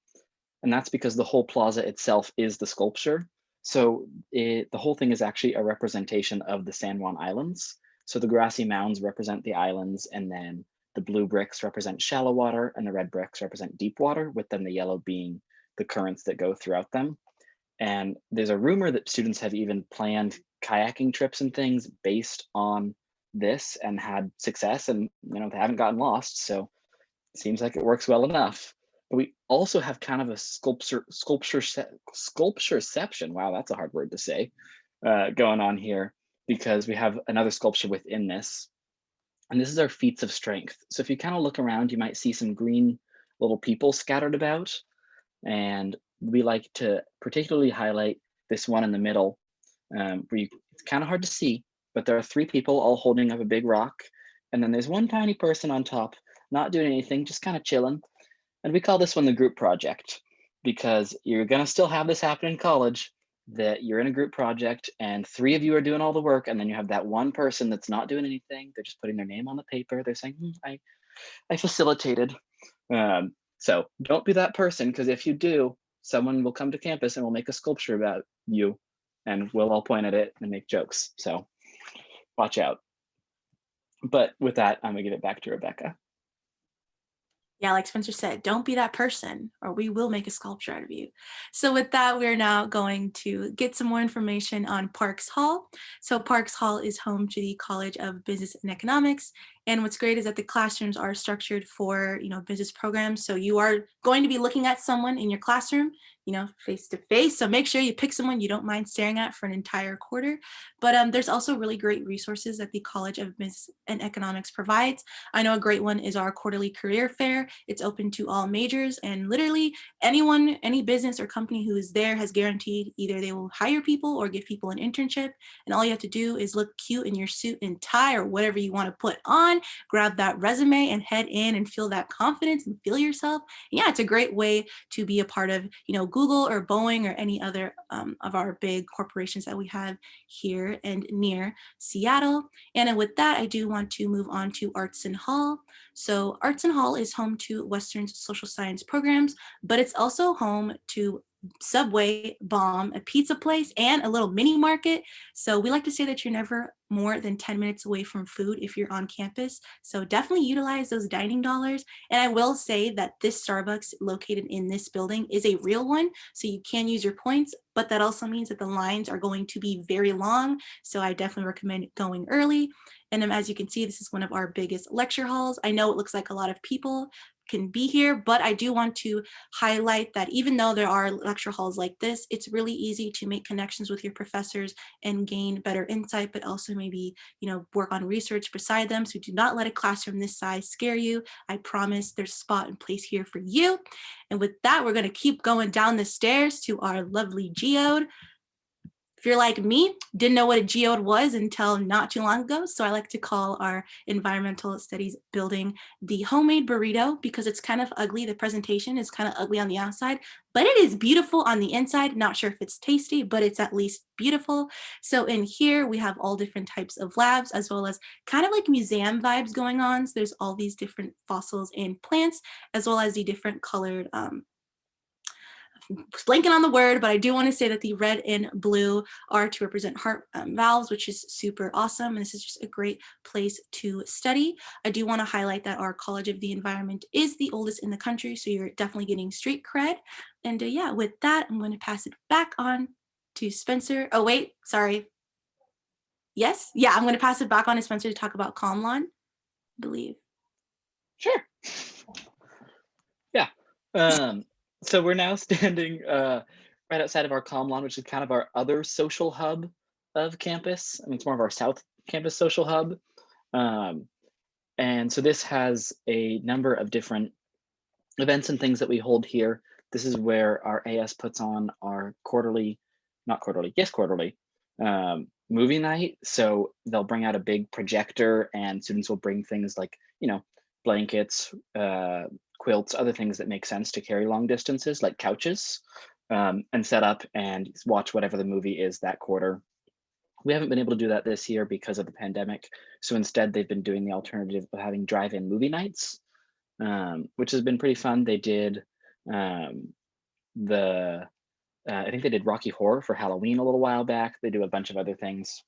And that's because the whole plaza itself is the sculpture. So the whole thing is actually a representation of the San Juan Islands. So the grassy mounds represent the islands, and then the blue bricks represent shallow water, and the red bricks represent deep water, with then the yellow being the currents that go throughout them. And there's a rumor that students have even planned kayaking trips and things based on this and had success, and they haven't gotten lost. So it seems like it works well enough. But we also have kind of a sculptureception. Wow, that's a hard word to say, going on here, because we have another sculpture within this. And this is our feats of strength. So if you kind of look around, you might see some green little people scattered about. And we like to particularly highlight this one in the middle, it's kind of hard to see, but there are 3 people all holding up a big rock. And then there's one tiny person on top, not doing anything, just kind of chilling. And we call this one the group project, because you're going to still have this happen in college, that you're in a group project and 3 of you are doing all the work. And then you have that one person that's not doing anything. They're just putting their name on the paper. They're saying, I facilitated. So don't be that person, because if you do, someone will come to campus and will make a sculpture about you, and we'll all point at it and make jokes. So watch out. But with that, I'm going to give it back to Rebecca. Yeah, like Spencer said, don't be that person or we will make a sculpture out of you. So with that, we're now going to get some more information on Parks Hall. So Parks Hall is home to the College of Business and Economics. And what's great is that the classrooms are structured for, business programs. So you are going to be looking at someone in your classroom, face to face. So make sure you pick someone you don't mind staring at for an entire quarter. But there's also really great resources that the College of Business and Economics provides. I know a great one is our quarterly career fair. It's open to all majors, and literally anyone, any business or company who is there has guaranteed either they will hire people or give people an internship. And all you have to do is look cute in your suit and tie or whatever you want to put on, grab that resume and head in and feel that confidence and feel yourself. And yeah, it's a great way to be a part of, Google or Boeing or any other of our big corporations that we have here and near Seattle. And with that, I do want to move on to Artson Hall. So Artson Hall is home to Western's social science programs, but it's also home to Subway, Bomb, a pizza place, and a little mini market. So we like to say that you're never more than 10 minutes away from food if you're on campus. So definitely utilize those dining dollars. And I will say that this Starbucks located in this building is a real one. So you can use your points, but that also means that the lines are going to be very long. So I definitely recommend going early. And as you can see, this is one of our biggest lecture halls. I know it looks like a lot of people can be here, but I do want to highlight that even though there are lecture halls like this, it's really easy to make connections with your professors and gain better insight, but also maybe, work on research beside them. So do not let a classroom this size scare you. I promise there's a spot and place here for you. And with that, we're going to keep going down the stairs to our lovely geode. If you're like me, didn't know what a geode was until not too long ago. So I like to call our environmental studies building the homemade burrito because it's kind of ugly. The presentation is kind of ugly on the outside, but it is beautiful on the inside. Not sure if it's tasty, but it's at least beautiful. So in here, we have all different types of labs, as well as kind of like museum vibes going on. So there's all these different fossils and plants, as well as the different colored blanking on the word, but I do want to say that the red and blue are to represent heart valves, which is super awesome. And this is just a great place to study. I do want to highlight that our College of the Environment is the oldest in the country, so you're definitely getting street cred. And yeah, with that, I'm going to pass it back on to Spencer. Oh, wait, sorry. Yes? Yeah, I'm going to pass it back on to Spencer to talk about CommLawn, I believe. Sure. Yeah. So we're now standing right outside of our comm lawn, which is kind of our other social hub of campus. I mean, it's more of our South Campus social hub. And so this has a number of different events and things that we hold here. This is where our AS puts on our quarterly movie night. So they'll bring out a big projector and students will bring things like, blankets, quilts, other things that make sense to carry long distances, like couches, and set up and watch whatever the movie is that quarter. We haven't been able to do that this year because of the pandemic. So instead, they've been doing the alternative of having drive-in movie nights, which has been pretty fun. They did I think they did Rocky Horror for Halloween a little while back. They do a bunch of other things.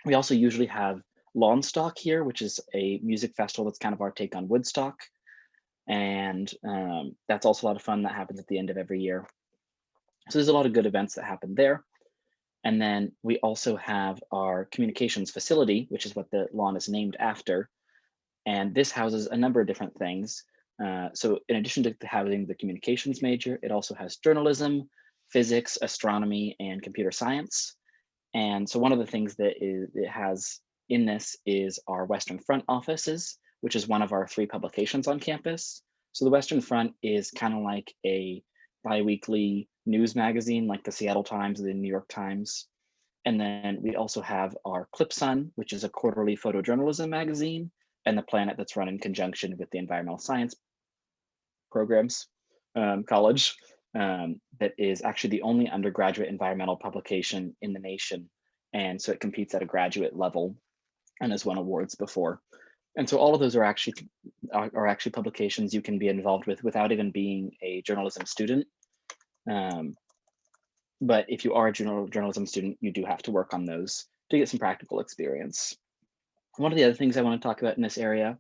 We also usually have Lawnstock here, which is a music festival that's kind of our take on Woodstock. And that's also a lot of fun that happens at the end of every year. So there's a lot of good events that happen there. And then we also have our communications facility, which is what the lawn is named after. And this houses a number of different things. So in addition to housing the communications major, it also has journalism, physics, astronomy, and computer science. And so one of the things that it has in this is our Western Front offices, which is one of our 3 publications on campus. So the Western Front is kind of like a bi-weekly news magazine like the Seattle Times or the New York Times. And then we also have our Clip Sun, which is a quarterly photojournalism magazine, and The Planet that's run in conjunction with the environmental science programs college. That is actually the only undergraduate environmental publication in the nation. And so it competes at a graduate level and has won awards before. And so all of those are actually publications you can be involved with without even being a journalism student. But if you are a journalism student, you do have to work on those to get some practical experience. One of the other things I want to talk about in this area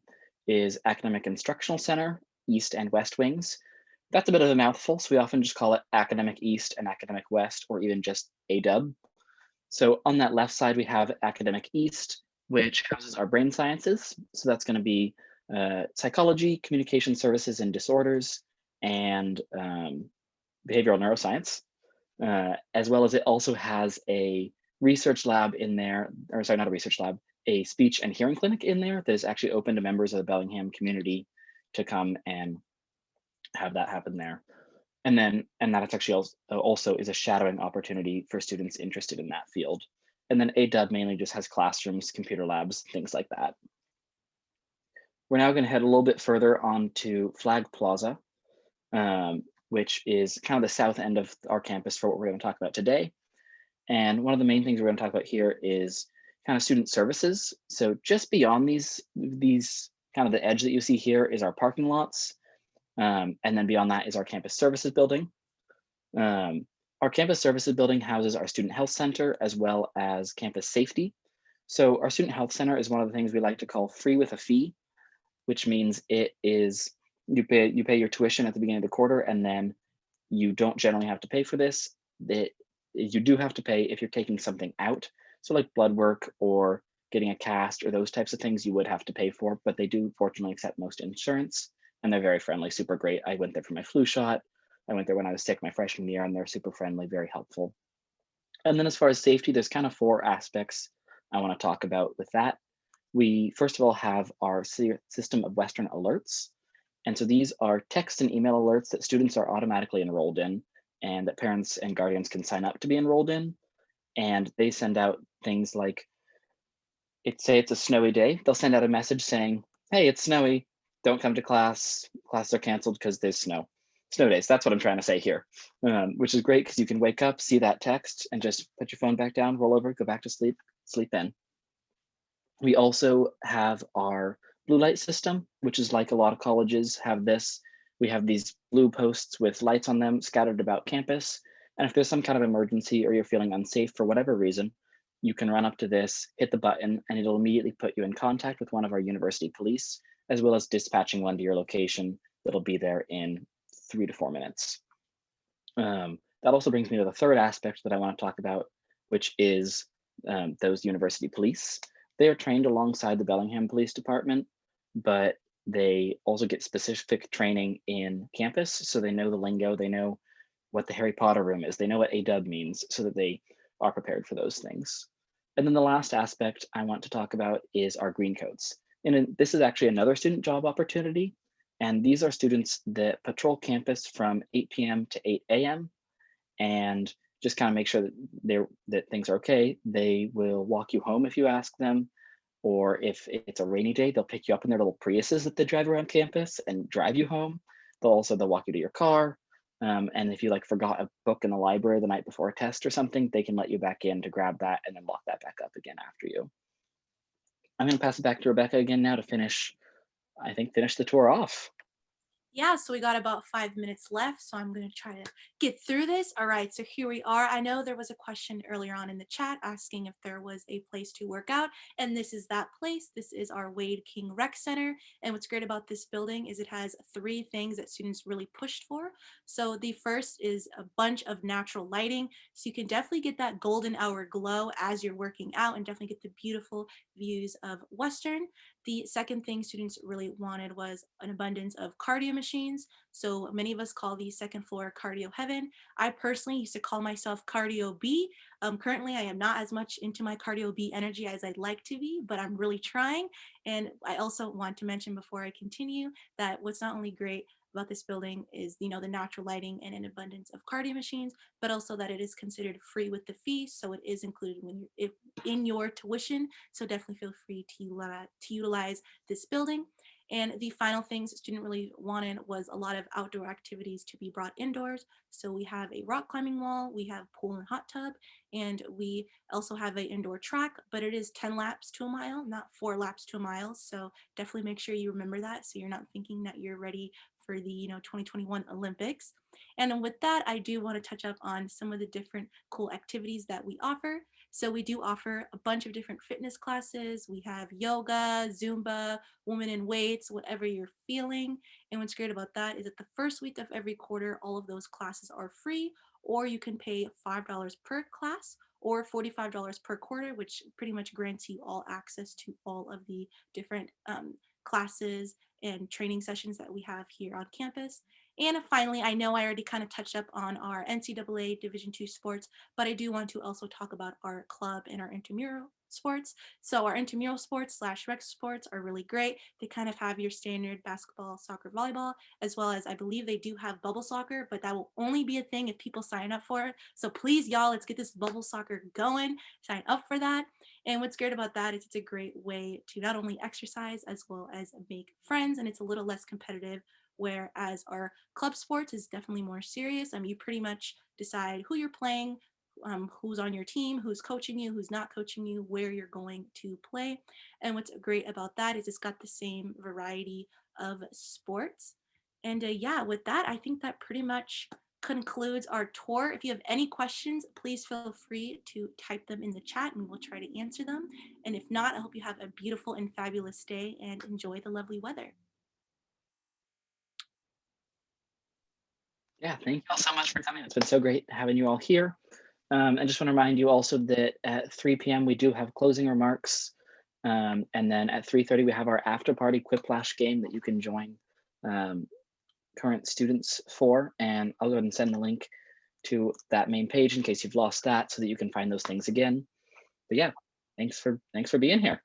is Academic Instructional Center, East and West Wings. That's a bit of a mouthful, so we often just call it Academic East and Academic West, or even just ADUB. So on that left side, we have Academic East, which houses our brain sciences. So that's going to be psychology, communication services and disorders, and behavioral neuroscience, as well as it also has a research lab in there, or sorry, not a research lab, a speech and hearing clinic in there that is actually open to members of the Bellingham community to come and have that happen there. And that actually also is a shadowing opportunity for students interested in that field. And then ADUB mainly just has classrooms, computer labs, things like that. We're now going to head a little bit further on to Flag Plaza, which is kind of the south end of our campus for what we're going to talk about today. And one of the main things we're going to talk about here is kind of student services. So just beyond these kind of the edge that you see here is our parking lots. And then beyond that is our campus services building. Our campus services building houses our student health center as well as campus safety. So our student health center is one of the things we like to call free with a fee, which means it is you pay your tuition at the beginning of the quarter, and then you don't generally have to pay for this. You do have to pay if you're taking something out. So like blood work or getting a cast or those types of things you would have to pay for, but they do fortunately accept most insurance, and they're very friendly, super great. I went there for my flu shot. I went there when I was sick my freshman year, and they're super friendly, very helpful. And then as far as safety, there's kind of 4 aspects I want to talk about with that. We first of all have our system of Western alerts. And so these are text and email alerts that students are automatically enrolled in and that parents and guardians can sign up to be enrolled in. And they send out things like, say it's a snowy day, they'll send out a message saying, hey, it's snowy, don't come to class, classes are canceled because there's snow. Snow days, that's what I'm trying to say here, which is great because you can wake up, see that text, and just put your phone back down, roll over, go back to sleep, sleep in. We also have our blue light system, which is like a lot of colleges have this. We have these blue posts with lights on them scattered about campus. And if there's some kind of emergency or you're feeling unsafe for whatever reason, you can run up to this, hit the button, and it'll immediately put you in contact with one of our university police, as well as dispatching one to your location that'll be there in 3 to 4 minutes. That also brings me to the third aspect that I want to talk about, which is those university police. They are trained alongside the Bellingham Police Department, but they also get specific training in campus. So they know the lingo, they know what the Harry Potter room is, they know what ADUB means, so that they are prepared for those things. And then the last aspect I want to talk about is our green coats. And this is actually another student job opportunity. And these are students that patrol campus from 8 p.m. to 8 a.m. and just kind of make sure that things are okay. They will walk you home if you ask them, or if it's a rainy day, they'll pick you up in their little Priuses that they drive around campus and drive you home. They'll walk you to your car. And if you like forgot a book in the library the night before a test or something, they can let you back in to grab that and then lock that back up again after you. I'm going to pass it back to Rebecca again now to finish the tour off. Yeah, so we got about 5 minutes left, so I'm going to try to get through this. All right, so here we are. I know there was a question earlier on in the chat asking if there was a place to work out, and this is that place. This is our Wade King Rec Center, and what's great about this building is it has 3 things that students really pushed for. So the first is a bunch of natural lighting, so you can definitely get that golden hour glow as you're working out and definitely get the beautiful views of Western. The second thing students really wanted was an abundance of cardio machines. So many of us call these second floor cardio heaven. I personally used to call myself cardio B. Currently, I am not as much into my cardio B energy as I'd like to be, but I'm really trying. And I also want to mention before I continue that what's not only great about this building is the natural lighting and an abundance of cardio machines, but also that it is considered free with the fee, so it is included when you're in your tuition. So definitely feel free to utilize this building. And the final things the student really wanted was a lot of outdoor activities to be brought indoors. So we have a rock climbing wall, we have pool and hot tub, and we also have an indoor track, but it is 10 laps to a mile, not 4 laps to a mile. So definitely make sure you remember that so you're not thinking that you're ready for the 2021 Olympics. And with that, I do want to touch up on some of the different cool activities that we offer. So we do offer a bunch of different fitness classes. We have yoga, Zumba, women in weights, whatever you're feeling. And what's great about that is that the first week of every quarter, all of those classes are free, or you can pay $5 per class or $45 per quarter, which pretty much grants you all access to all of the different classes and training sessions that we have here on campus. And finally, I know I already kind of touched up on our NCAA Division II sports, but I do want to also talk about our club and our intramural sports. So our intramural sports / rec sports are really great. They kind of have your standard basketball, soccer, volleyball, as well as I believe they do have bubble soccer, but that will only be a thing if people sign up for it. So please, y'all, let's get this bubble soccer going. Sign up for that. And what's great about that is it's a great way to not only exercise as well as make friends, and it's a little less competitive, whereas our club sports is definitely more serious. You pretty much decide who you're playing, who's on your team, who's coaching you, who's not coaching you, where you're going to play. And what's great about that is it's got the same variety of sports. And yeah, with that, I think that pretty much concludes our tour. If you have any questions, please feel free to type them in the chat and we'll try to answer them. And if not, I hope you have a beautiful and fabulous day and enjoy the lovely weather. Yeah, thank you all so much for coming. It's been so great having you all here. I just want to remind you also that at 3 p.m. we do have closing remarks. And then at 3:30 we have our after party Quiplash game that you can join current students for. And I'll go ahead and send the link to that main page in case you've lost that so that you can find those things again. But yeah, thanks for being here.